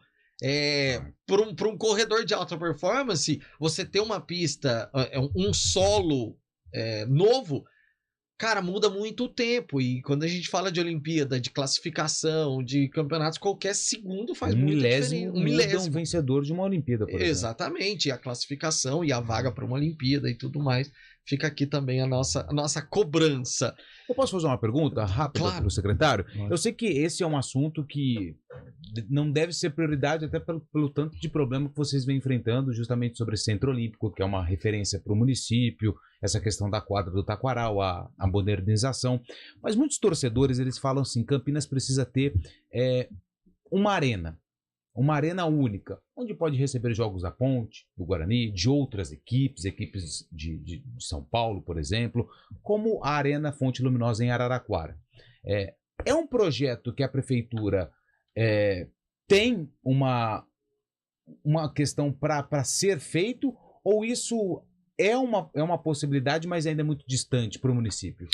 Speaker 2: Para um corredor de alta performance, você ter uma pista, um solo novo, cara, muda muito o tempo. E quando a gente fala de Olimpíada, de classificação, de campeonatos, qualquer segundo faz muita diferença.
Speaker 6: Um milésimo vencedor de uma Olimpíada, por exemplo.
Speaker 2: Exatamente, a classificação e a vaga para uma Olimpíada e tudo mais. Fica aqui também a nossa cobrança.
Speaker 6: Eu posso fazer uma pergunta rápida para o secretário? Eu sei que esse é um assunto que não deve ser prioridade, até pelo tanto de problema que vocês vêm enfrentando justamente sobre o Centro Olímpico, que é uma referência para o município, essa questão da quadra do Taquaral, a modernização. Mas muitos torcedores, eles falam assim, Campinas precisa ter uma arena uma arena única, onde pode receber jogos da Ponte, do Guarani, de outras equipes de São Paulo, por exemplo, como a Arena Fonte Luminosa em Araraquara. É um projeto que a prefeitura tem uma questão para ser feito, ou isso é uma possibilidade, mas ainda é muito distante para o município?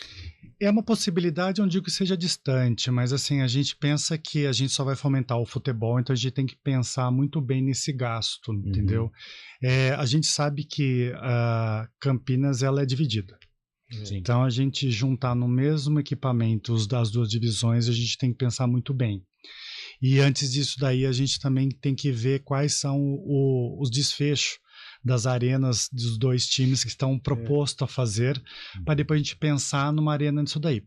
Speaker 13: É uma possibilidade, eu não digo que seja distante, mas assim, a gente pensa que a gente só vai fomentar o futebol, então a gente tem que pensar muito bem nesse gasto, entendeu? A gente sabe que Campinas ela é dividida. Sim. Então a gente juntar no mesmo equipamento das duas divisões, a gente tem que pensar muito bem. E antes disso daí, a gente também tem que ver quais são os desfechos das arenas dos dois times que estão propostos a fazer, para depois a gente pensar numa arena disso daí.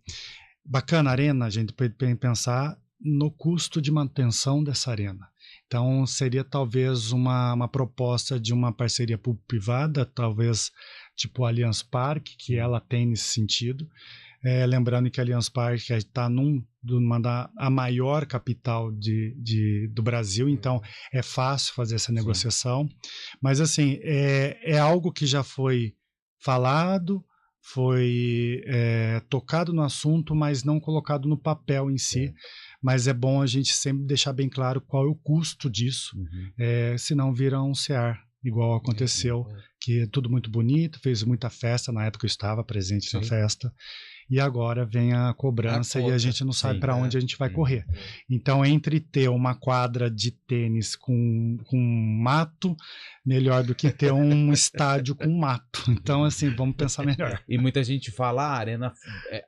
Speaker 13: Bacana a arena, a gente pode pensar no custo de manutenção dessa arena. Então, seria talvez uma proposta de uma parceria público-privada, talvez tipo a Allianz Parque, que ela tem nesse sentido. Lembrando que a Allianz Parque está a maior capital do Brasil, então é fácil fazer essa negociação. Mas, assim, é algo que já foi falado, foi tocado no assunto, mas não colocado no papel em si. Mas é bom a gente sempre deixar bem claro qual é o custo disso, senão vira um CEAR, igual aconteceu, que é tudo muito bonito, fez muita festa, na época eu estava presente na festa, e agora vem a cobrança e a gente não sabe para onde a gente vai correr. Então, entre ter uma quadra de tênis com mato, melhor do que ter um estádio com mato. Então, assim, vamos pensar melhor.
Speaker 6: E muita gente fala, a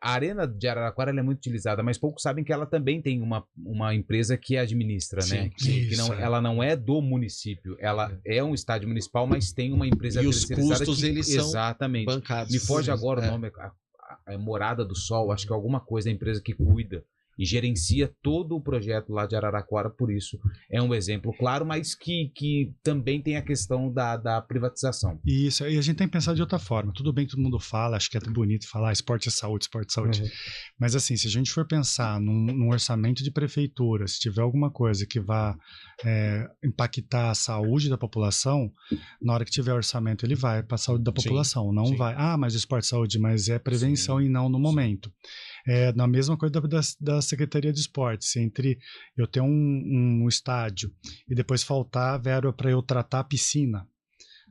Speaker 6: arena de Araraquara ela é muito utilizada, mas poucos sabem que ela também tem uma empresa que administra, né? Ela não é do município, ela é um estádio municipal, mas tem uma empresa terceirizada.
Speaker 2: E os custos, eles são
Speaker 6: bancados. Me foge agora o nome, a Morada do Sol, acho que é alguma coisa, a empresa que cuida e gerencia todo o projeto lá de Araraquara, por isso é um exemplo claro, mas que também tem a questão da privatização.
Speaker 13: Isso, e a gente tem que pensar de outra forma. Tudo bem que todo mundo fala, acho que é bonito falar esporte é saúde, esporte é saúde. Mas assim, se a gente for pensar num orçamento de prefeitura, se tiver alguma coisa que vá impactar a saúde da população, na hora que tiver orçamento ele vai para a saúde da população, não vai, mas esporte é saúde, mas é prevenção e não no momento. Na mesma coisa da Secretaria de Esportes, entre eu ter um estádio e depois faltar verba para eu tratar a piscina.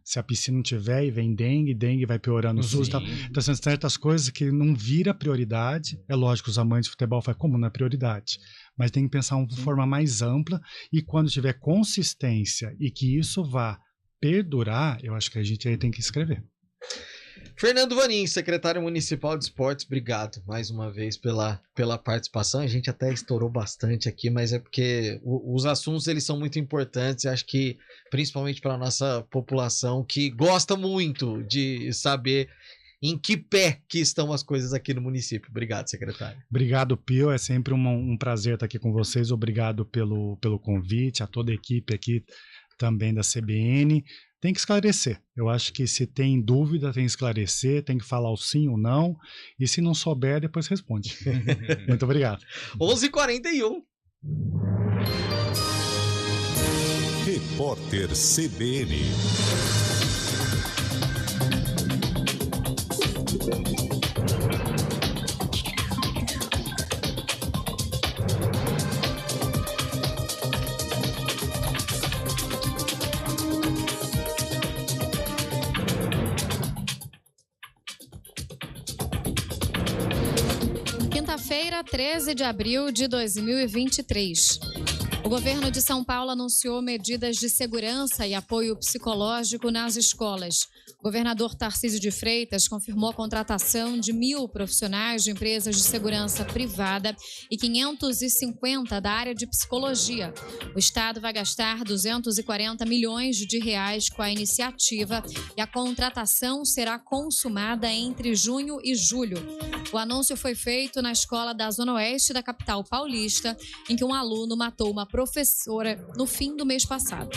Speaker 13: Se a piscina não tiver e vem dengue vai piorando o SUS e tal. Então, são certas coisas que não vira prioridade. É lógico que os amantes de futebol falam, como não é prioridade? Mas tem que pensar de forma mais ampla e quando tiver consistência e que isso vá perdurar, eu acho que a gente aí tem que escrever.
Speaker 2: Fernando Vanin, secretário municipal de esportes, obrigado mais uma vez pela participação. A gente até estourou bastante aqui, mas é porque os assuntos eles são muito importantes. Acho que principalmente para a nossa população que gosta muito de saber em que pé que estão as coisas aqui no município. Obrigado, secretário.
Speaker 13: Obrigado, Pio. É sempre um prazer estar aqui com vocês. Obrigado pelo convite, a toda a equipe aqui também da CBN. Tem que esclarecer. Eu acho que se tem dúvida, tem que esclarecer, tem que falar o sim ou não. E se não souber, depois responde. Muito obrigado.
Speaker 2: 11h41.
Speaker 14: Repórter CBN.
Speaker 15: Quinta-feira, 13 de abril de 2023. O governo de São Paulo anunciou medidas de segurança e apoio psicológico nas escolas. O governador Tarcísio de Freitas confirmou a contratação de 1.000 profissionais de empresas de segurança privada e 550 da área de psicologia. O Estado vai gastar 240 milhões de reais com a iniciativa e a contratação será consumada entre junho e julho. O anúncio foi feito na escola da Zona Oeste da capital paulista, em que um aluno matou uma professora no fim do mês passado.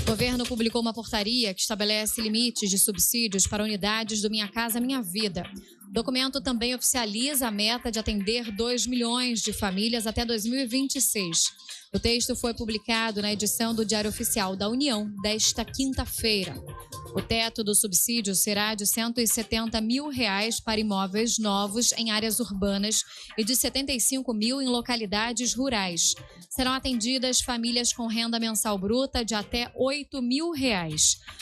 Speaker 15: O governo publicou uma portaria que estabelece limites de subsídios para unidades do Minha Casa Minha Vida. O documento também oficializa a meta de atender 2 milhões de famílias até 2026. O texto foi publicado na edição do Diário Oficial da União desta quinta-feira. O teto do subsídio será de R$ 170 mil para imóveis novos em áreas urbanas e de R$ 75 mil em localidades rurais. Serão atendidas famílias com renda mensal bruta de até R$ 8 mil.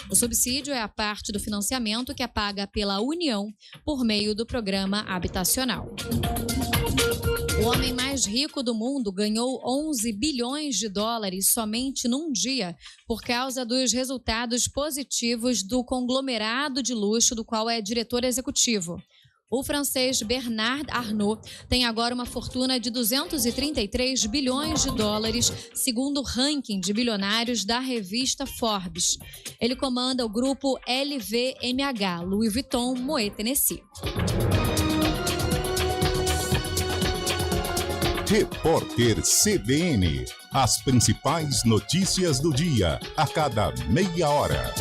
Speaker 15: O subsídio é a parte do financiamento que é paga pela União por meio do programa habitacional. O homem mais rico do mundo ganhou 11 bilhões de dólares somente num dia por causa dos resultados positivos do conglomerado de luxo do qual é diretor executivo. O francês Bernard Arnault tem agora uma fortuna de 233 bilhões de dólares, segundo o ranking de bilionários da revista Forbes. Ele comanda o grupo LVMH, Louis Vuitton, Moet Hennessy.
Speaker 14: Repórter CBN. As principais notícias do dia, a cada meia hora.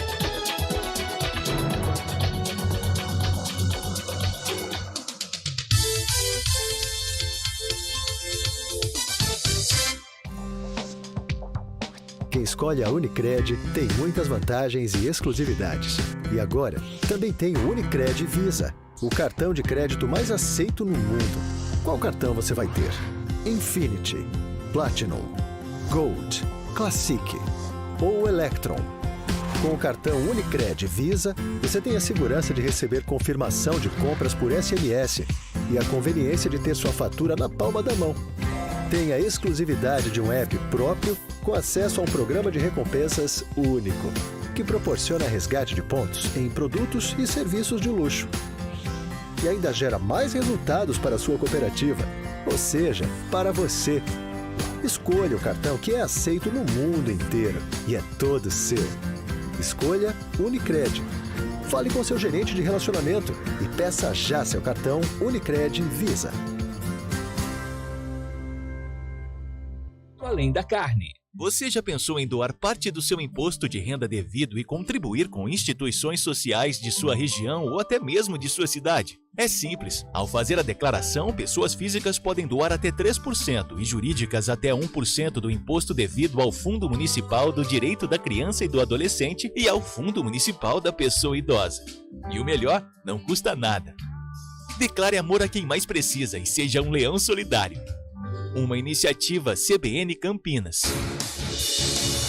Speaker 7: Quem escolhe a Unicred tem muitas vantagens e exclusividades. E agora, também tem o Unicred Visa, o cartão de crédito mais aceito no mundo. Qual cartão você vai ter? Infinity, Platinum, Gold, Classic ou Electron. Com o cartão Unicred Visa, você tem a segurança de receber confirmação de compras por SMS e a conveniência de ter sua fatura na palma da mão. Tem a exclusividade de um app próprio com acesso a um programa de recompensas único, que proporciona resgate de pontos em produtos e serviços de luxo. E ainda gera mais resultados para a sua cooperativa, ou seja, para você. Escolha o cartão que é aceito no mundo inteiro e é todo seu. Escolha Unicred. Fale com seu gerente de relacionamento e peça já seu cartão Unicred Visa.
Speaker 16: Além da carne. Você já pensou em doar parte do seu imposto de renda devido e contribuir com instituições sociais de sua região ou até mesmo de sua cidade? É simples. Ao fazer a declaração, pessoas físicas podem doar até 3% e jurídicas até 1% do imposto devido ao Fundo Municipal do Direito da Criança e do Adolescente e ao Fundo Municipal da Pessoa Idosa. E o melhor, não custa nada. Declare amor a quem mais precisa e seja um leão solidário. Uma iniciativa CBN Campinas.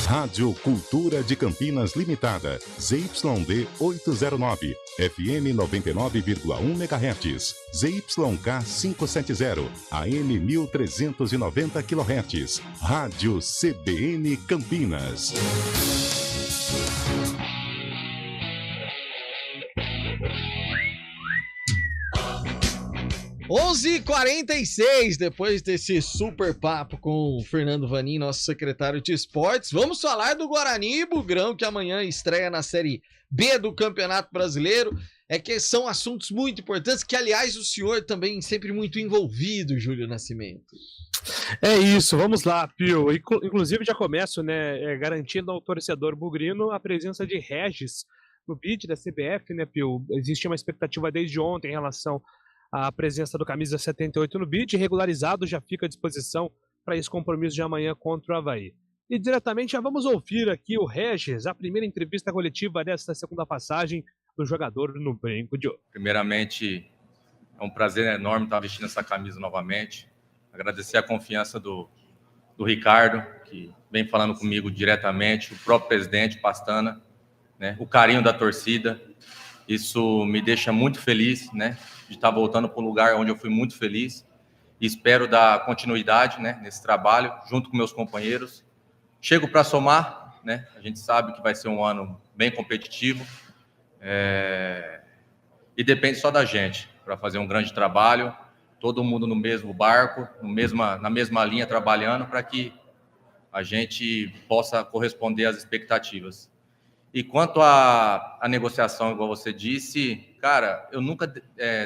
Speaker 14: Rádio Cultura de Campinas Limitada, ZYD 809, FM 99,1 MHz, ZYK 570, AM 1390 kHz, Rádio CBN Campinas.
Speaker 2: 11h46, depois desse super papo com o Fernando Vanin, nosso secretário de esportes, vamos falar do Guarani e Bugrão, que amanhã estreia na Série B do Campeonato Brasileiro. É que são assuntos muito importantes, que aliás o senhor também sempre muito envolvido, Júlio Nascimento.
Speaker 5: É isso, vamos lá, Pio. Inclusive já começo, garantindo ao torcedor bugrino a presença de Regis no bid da CBF, né, Pio? Existe uma expectativa desde ontem em relação a presença do camisa 78 no bid, regularizado, já fica à disposição para esse compromisso de amanhã contra o Avaí. E diretamente já vamos ouvir aqui o Regis, a primeira entrevista coletiva desta segunda passagem do jogador no Brinco de Ouro.
Speaker 17: Primeiramente, é um prazer enorme estar vestindo essa camisa novamente. Agradecer a confiança do Ricardo, que vem falando comigo diretamente, o próprio presidente Pastana, né, o carinho da torcida. Isso me deixa muito feliz, né, de estar voltando para um lugar onde eu fui muito feliz e espero dar continuidade, né, nesse trabalho, junto com meus companheiros. Chego para somar, né, a gente sabe que vai ser um ano bem competitivo e depende só da gente para fazer um grande trabalho, todo mundo no mesmo barco, na mesma linha trabalhando para que a gente possa corresponder às expectativas. E quanto à negociação, igual você disse, cara, eu nunca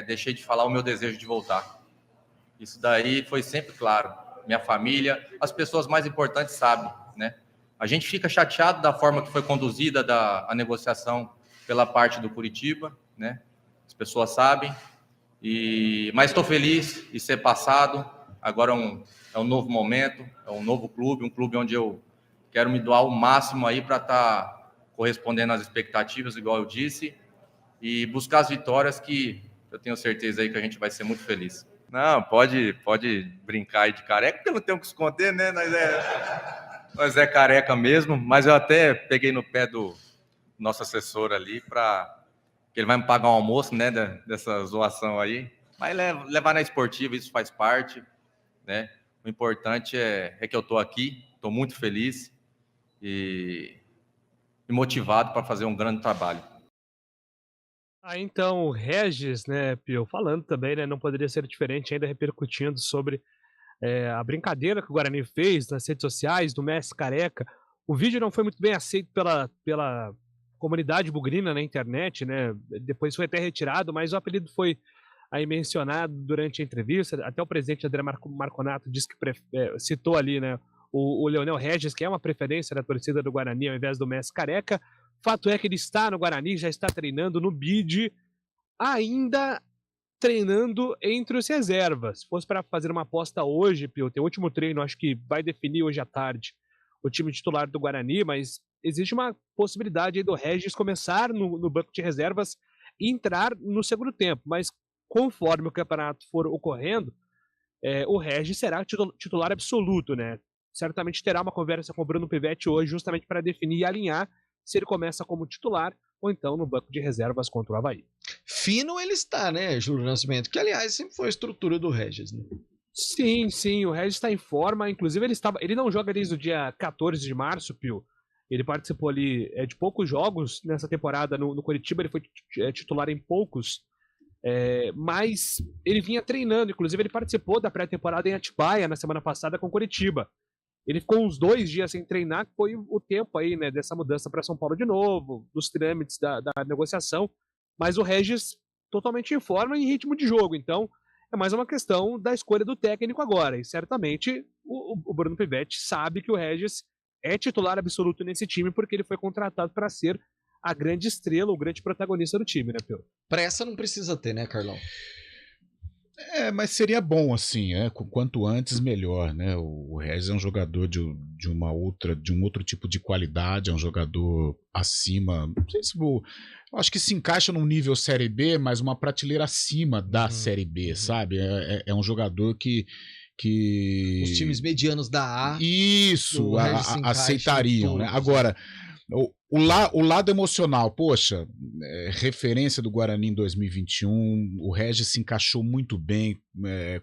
Speaker 17: deixei de falar o meu desejo de voltar. Isso daí foi sempre claro. Minha família, as pessoas mais importantes sabem, né? A gente fica chateado da forma que foi conduzida a negociação pela parte do Curitiba, né? As pessoas sabem. Mas estou feliz de ser passado. Agora é um novo momento, é um novo clube, um clube onde eu quero me doar o máximo aí para estar correspondendo às expectativas, igual eu disse, e buscar as vitórias que eu tenho certeza aí que a gente vai ser muito feliz. Não, pode brincar aí de careca, porque eu não tenho o que esconder, né? Nós é careca mesmo, mas eu até peguei no pé do nosso assessor ali que ele vai me pagar um almoço, né, dessa zoação aí. Mas levar na esportiva, isso faz parte, né? O importante é que eu estou aqui, estou muito feliz e motivado para fazer um grande trabalho.
Speaker 5: Então, o Regis, né, Pio, falando também, né, não poderia ser diferente, ainda repercutindo sobre a brincadeira que o Guarani fez nas redes sociais, do Messi careca. O vídeo não foi muito bem aceito pela comunidade bugrina na internet, né, depois foi até retirado, mas o apelido foi aí mencionado durante a entrevista, até o presidente André Marconato disse que citou ali, né, o Leonel Regis, que é uma preferência da torcida do Guarani ao invés do Messi careca. Fato é que ele está no Guarani, já está treinando no BID, ainda treinando entre os reservas. Se fosse para fazer uma aposta hoje, Pio, tem o último treino, acho que vai definir hoje à tarde o time titular do Guarani, mas existe uma possibilidade aí do Regis começar no banco de reservas e entrar no segundo tempo, mas conforme o campeonato for ocorrendo, o Regis será titular absoluto, né? Certamente terá uma conversa com o Bruno Pivetti hoje, justamente para definir e alinhar se ele começa como titular ou então no banco de reservas contra o Avaí.
Speaker 2: Fino ele está, né, Júlio Nascimento? Que, aliás, sempre foi a estrutura do Regis, né?
Speaker 5: Sim, o Regis está em forma. Inclusive, ele não joga desde o dia 14 de março, Pio. Ele participou ali de poucos jogos nessa temporada no Coritiba, ele foi titular em poucos, mas ele vinha treinando. Inclusive, ele participou da pré-temporada em Atibaia na semana passada com o Coritiba. Ele ficou uns 2 dias sem treinar, que foi o tempo aí, né, dessa mudança para São Paulo de novo, dos trâmites da negociação, mas o Regis totalmente em forma e em ritmo de jogo, então é mais uma questão da escolha do técnico agora, e certamente o Bruno Pivetti sabe que o Regis é titular absoluto nesse time, porque ele foi contratado para ser a grande estrela, o grande protagonista do time, né, Pio?
Speaker 2: Pressa não precisa ter, né, Carlão?
Speaker 4: Mas seria bom, assim, quanto antes melhor, né? O Regis é um jogador de um outro tipo de qualidade, é um jogador acima, não sei se eu acho que se encaixa num nível Série B, mas uma prateleira acima da Série B, sabe? É um jogador que
Speaker 2: os times medianos da A
Speaker 4: isso aceitariam, né? Agora, o lado emocional, poxa, referência do Guarani em 2021, o Regis se encaixou muito bem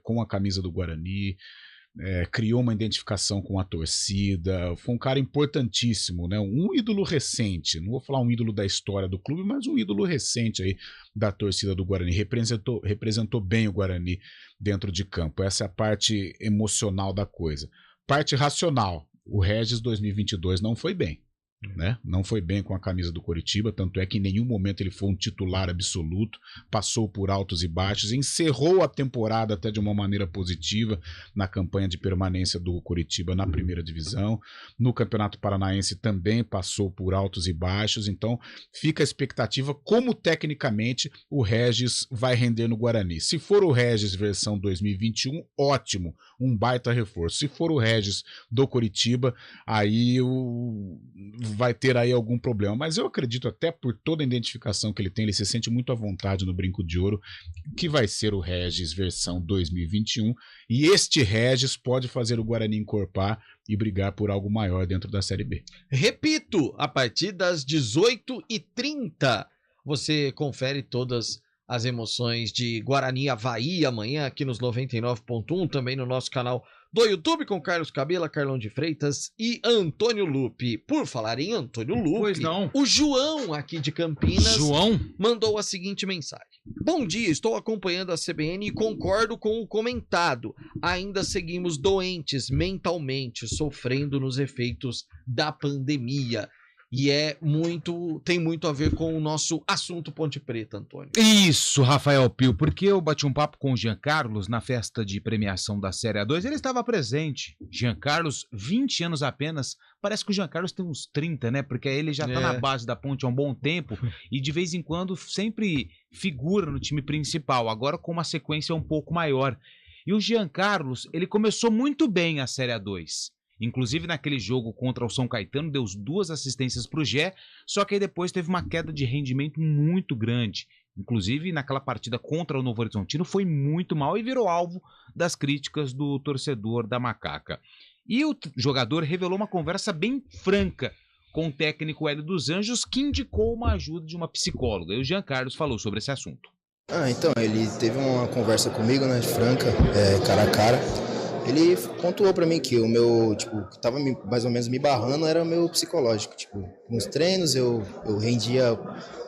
Speaker 4: com a camisa do Guarani, criou uma identificação com a torcida, foi um cara importantíssimo, né? Um ídolo recente, não vou falar um ídolo da história do clube, mas um ídolo recente aí da torcida do Guarani, representou bem o Guarani dentro de campo. Essa é a parte emocional da coisa. Parte racional, o Regis 2022 não foi bem. Né? Não foi bem com a camisa do Coritiba, tanto é que em nenhum momento ele foi um titular absoluto, passou por altos e baixos, encerrou a temporada até de uma maneira positiva na campanha de permanência do Coritiba na primeira divisão, no Campeonato Paranaense também passou por altos e baixos, então fica a expectativa como tecnicamente o Regis vai render no Guarani. Se for o Regis versão 2021, ótimo, um baita reforço. Se for o Regis do Coritiba, aí vai ter aí algum problema, mas eu acredito, até por toda a identificação que ele tem, ele se sente muito à vontade no Brinco de Ouro, que vai ser o Regis versão 2021, e este Regis pode fazer o Guarani encorpar e brigar por algo maior dentro da Série B.
Speaker 2: Repito, a partir das 18h30, você confere todas as emoções de Guarani Avaí amanhã aqui nos 99.1, também no nosso canal do YouTube com Carlos Cabela, Carlão de Freitas e Antônio Lupe. Por falar em Antônio Lupe,
Speaker 6: pois não.
Speaker 2: O João aqui de Campinas mandou a seguinte mensagem. Bom dia, estou acompanhando a CBN e concordo com o comentado. Ainda seguimos doentes mentalmente, sofrendo nos efeitos da pandemia. E tem muito a ver com o nosso assunto Ponte Preta, Antônio.
Speaker 6: Isso, Rafael Pio, porque eu bati um papo com o Jean Carlos na festa de premiação da Série A2, ele estava presente. Jean Carlos, 20 anos apenas, parece que o Jean Carlos tem uns 30, né? Porque ele já tá na base da Ponte há um bom tempo e de vez em quando sempre figura no time principal, agora com uma sequência um pouco maior. E o Jean Carlos, ele começou muito bem a Série A2. Inclusive naquele jogo contra o São Caetano, deu 2 assistências para o Gé, só que aí depois teve uma queda de rendimento muito grande. Inclusive naquela partida contra o Novo Horizontino foi muito mal e virou alvo das críticas do torcedor da Macaca. E o jogador revelou uma conversa bem franca com o técnico Hélio dos Anjos, que indicou uma ajuda de uma psicóloga. E o Jean Carlos falou sobre esse assunto.
Speaker 18: Então, ele teve uma conversa comigo, né, franca, cara a cara. Ele pontuou pra mim que o meu, que tava mais ou menos me barrando era o meu psicológico. Nos treinos eu rendia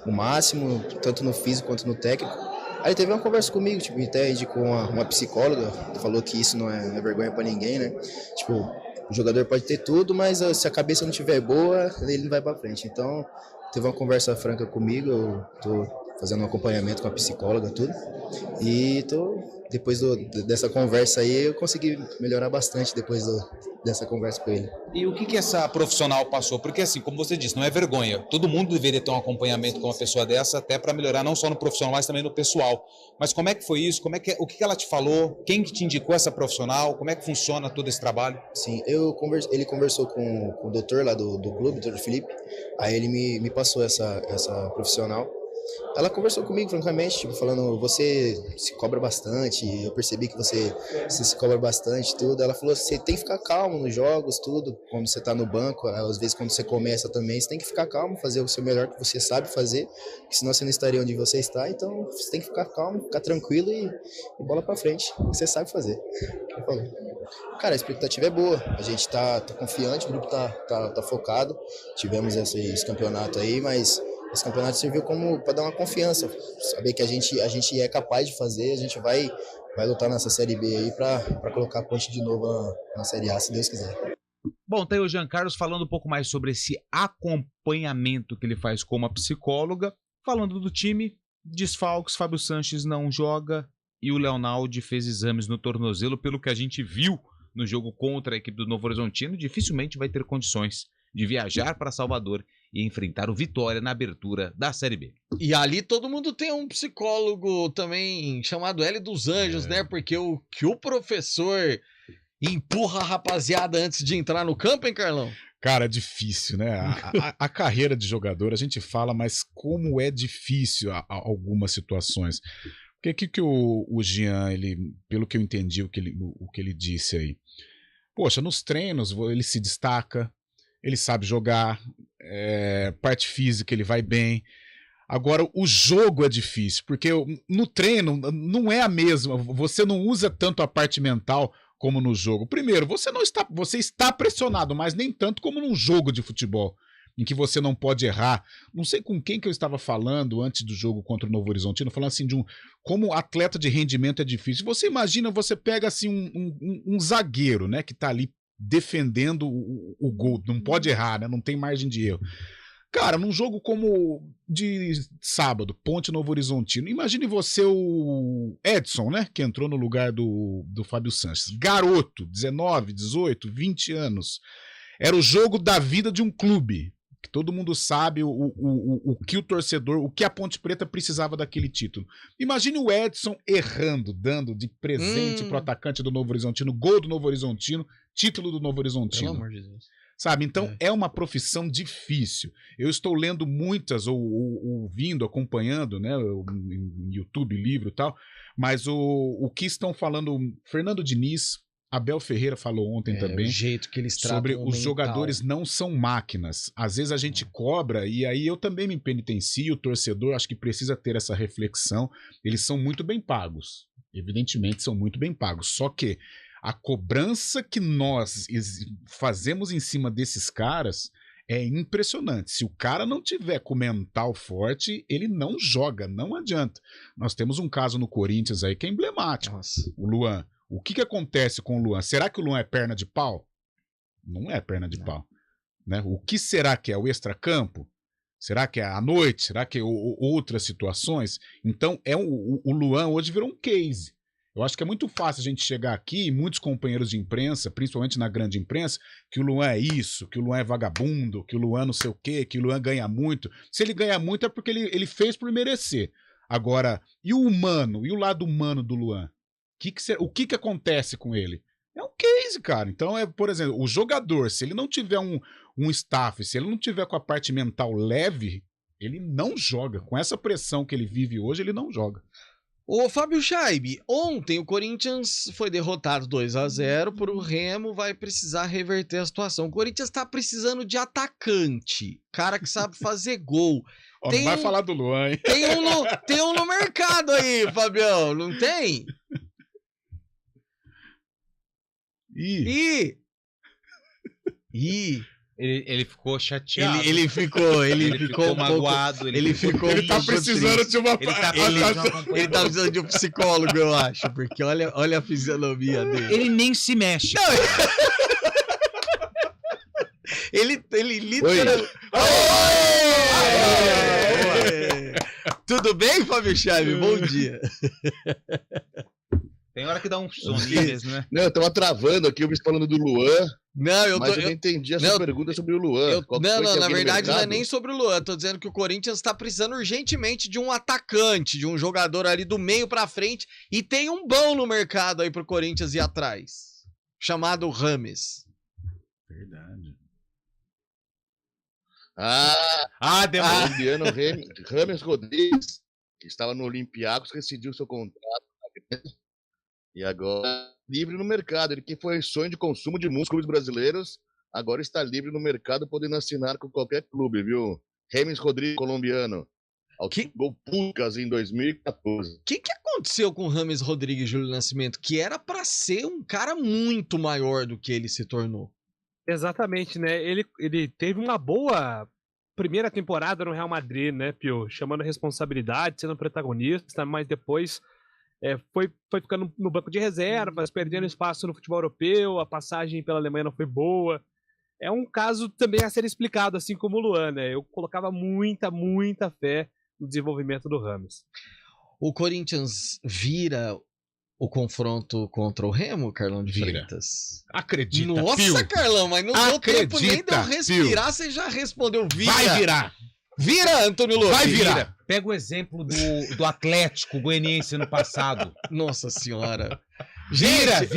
Speaker 18: o máximo, tanto no físico quanto no técnico. Aí ele teve uma conversa comigo, até indicou uma psicóloga, falou que isso não é vergonha pra ninguém, né? O jogador pode ter tudo, mas se a cabeça não estiver boa, ele não vai pra frente. Então, teve uma conversa franca comigo, eu tô fazendo um acompanhamento com a psicóloga, tudo. E depois dessa conversa aí, eu consegui melhorar bastante depois dessa conversa com ele.
Speaker 6: E o que essa profissional passou? Porque assim, como você disse, não é vergonha. Todo mundo deveria ter um acompanhamento com uma pessoa dessa, até para melhorar não só no profissional, mas também no pessoal. Mas como é que foi isso? O que ela te falou? Quem que te indicou essa profissional? Como é que funciona todo esse trabalho?
Speaker 18: Sim, ele conversou com o doutor lá do clube, o doutor Felipe. Aí ele me passou essa profissional. Ela conversou comigo, francamente, falando, você se cobra bastante, eu percebi que você se cobra bastante, tudo. Ela falou, você tem que ficar calmo nos jogos, tudo, quando você tá no banco, às vezes quando você começa também, você tem que ficar calmo, fazer o seu melhor que você sabe fazer, porque senão você não estaria onde você está, então você tem que ficar calmo, ficar tranquilo e bola pra frente, você sabe fazer. Cara, a expectativa é boa, a gente tá confiante, o grupo tá focado, tivemos esse campeonato aí, mas esse campeonato serviu para dar uma confiança, saber que a gente é capaz de fazer, a gente vai lutar nessa Série B aí para colocar a Ponte de novo na Série A, se Deus quiser.
Speaker 6: Bom, tá aí o Jean Carlos falando um pouco mais sobre esse acompanhamento que ele faz com uma psicóloga, falando do time, desfalques, Fábio Sanches não joga e o Leonaldi fez exames no tornozelo, pelo que a gente viu no jogo contra a equipe do Novo Horizontino, dificilmente vai ter condições de viajar para Salvador e enfrentar o Vitória na abertura da Série B.
Speaker 2: E ali todo mundo tem um psicólogo também chamado Hélio dos Anjos, né? Porque o que o professor empurra a rapaziada antes de entrar no campo, hein, Carlão?
Speaker 4: Cara, é difícil, né? A carreira de jogador, a gente fala, mas como é difícil algumas situações. Porque que o Jean, pelo que eu entendi o que ele disse aí, poxa, nos treinos ele se destaca, ele sabe jogar, parte física ele vai bem. Agora, o jogo é difícil, porque no treino não é a mesma, você não usa tanto a parte mental como no jogo. Primeiro, você está pressionado, mas nem tanto como num jogo de futebol, em que você não pode errar. Não sei com quem que eu estava falando antes do jogo contra o Novo Horizontino, falando assim como atleta de rendimento é difícil. Você imagina, você pega assim um zagueiro, né, que está ali defendendo o gol, não pode errar, né? Não tem margem de erro. Cara, num jogo como de sábado, Ponte Novo Horizontino, imagine você o Edson, né? Que entrou no lugar do Fábio Sanches. Garoto, 19, 18, 20 anos. Era o jogo da vida de um clube, que todo mundo sabe o que o torcedor, o que a Ponte Preta precisava daquele título. Imagine o Edson errando, dando de presente pro atacante do Novo Horizontino, gol do Novo Horizontino, título do Novo Horizontino.
Speaker 2: Pelo amor de Deus.
Speaker 4: Sabe, então é uma profissão difícil. Eu estou lendo muitas, ou ouvindo, acompanhando, né, em YouTube, livro e tal, mas o que estão falando, Fernando Diniz, Abel Ferreira falou ontem também,
Speaker 2: o jeito que eles tratam
Speaker 4: sobre
Speaker 2: o
Speaker 4: os
Speaker 2: mental.
Speaker 4: Jogadores não são máquinas. Às vezes a gente cobra, e aí eu também me penitencio, o torcedor acho que precisa ter essa reflexão. Eles são muito bem pagos, evidentemente são muito bem pagos, só que a cobrança que nós fazemos em cima desses caras é impressionante. Se o cara não tiver com o mental forte, ele não joga, não adianta. Nós temos um caso no Corinthians aí que é emblemático.
Speaker 2: Nossa.
Speaker 4: O Luan. O que acontece com o Luan? Será que o Luan é perna de pau? Não é perna de pau. né? O que será que é o extracampo? Será que é à noite? Será que é outras situações? Então, o Luan hoje virou um case. Eu acho que é muito fácil a gente chegar aqui, e muitos companheiros de imprensa, principalmente na grande imprensa, que o Luan é isso, que o Luan é vagabundo, que o Luan não sei o quê, que o Luan ganha muito. Se ele ganha muito é porque ele fez por merecer. Agora, e o humano, e o lado humano do Luan? O que acontece com ele? É um case, cara. Então, por exemplo, o jogador, se ele não tiver um staff, se ele não tiver com a parte mental leve, ele não joga. Com essa pressão que ele vive hoje, ele não joga.
Speaker 2: Ô, Fábio Scheibe, ontem o Corinthians foi derrotado 2-0 por o Remo, vai precisar reverter a situação. O Corinthians tá precisando de atacante, cara que sabe fazer gol.
Speaker 4: Ó, não vai falar do Luan, hein?
Speaker 2: Tem um no mercado aí, Fabião, não tem?
Speaker 6: Ele ficou chateado.
Speaker 2: Ele ficou
Speaker 6: magoado.
Speaker 2: Ele
Speaker 4: tá precisando de uma...
Speaker 2: Ele tá precisando de um psicólogo, eu acho, porque olha a fisionomia dele.
Speaker 6: Ele nem se mexe.
Speaker 2: Não, ele literalmente... Tudo bem, Fábio Scheibe? Bom dia.
Speaker 6: Tem hora que dá um soninho mesmo, né?
Speaker 12: Não, eu tava travando aqui, eu vi falando do Luan.
Speaker 2: Não,
Speaker 12: mas eu não entendi a sua pergunta sobre o Luan.
Speaker 2: Na verdade não é nem sobre o Luan. Tô dizendo que o Corinthians tá precisando urgentemente de um atacante, de um jogador ali do meio pra frente. E tem um bom no mercado aí pro Corinthians ir atrás. Chamado Rames.
Speaker 4: Verdade.
Speaker 12: Colombiano Rames Rodrigues, que estava no Olympiacos, rescindiu seu contrato. E agora livre no mercado. Ele que foi sonho de consumo de muitos clubes brasileiros, agora está livre no mercado, podendo assinar com qualquer clube, viu? Rames Rodrigues, colombiano. Gol Pucas em 2014.
Speaker 2: O que aconteceu com o Rames Rodrigues, Júlio Nascimento? Que era pra ser um cara muito maior do que ele se tornou.
Speaker 5: Exatamente, né? Ele teve uma boa primeira temporada no Real Madrid, né, Pio? Chamando responsabilidade, sendo protagonista, mas depois... foi ficando no banco de reservas, perdendo espaço no futebol europeu, a passagem pela Alemanha não foi boa. É um caso também a ser explicado, assim como o Luan, né? Eu colocava muita fé no desenvolvimento do Rames.
Speaker 2: O Corinthians vira o confronto contra o Remo, Carlão de Freitas?
Speaker 4: Acredita,
Speaker 2: Nossa,
Speaker 4: Pio.
Speaker 2: Carlão, mas não deu tempo nem de eu respirar, Pio. Você já respondeu. Vira.
Speaker 4: Vai virar.
Speaker 2: Vira, Antônio Lopes.
Speaker 6: Vai virar. Pega o exemplo do Atlético Goianiense no passado.
Speaker 2: Nossa senhora.
Speaker 6: Vira,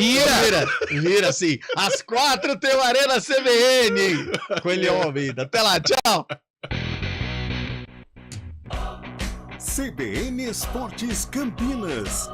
Speaker 2: sim. Às 4 tem o Arena CBN. Com ele Almeida. Até lá, tchau.
Speaker 14: CBN Esportes Campinas.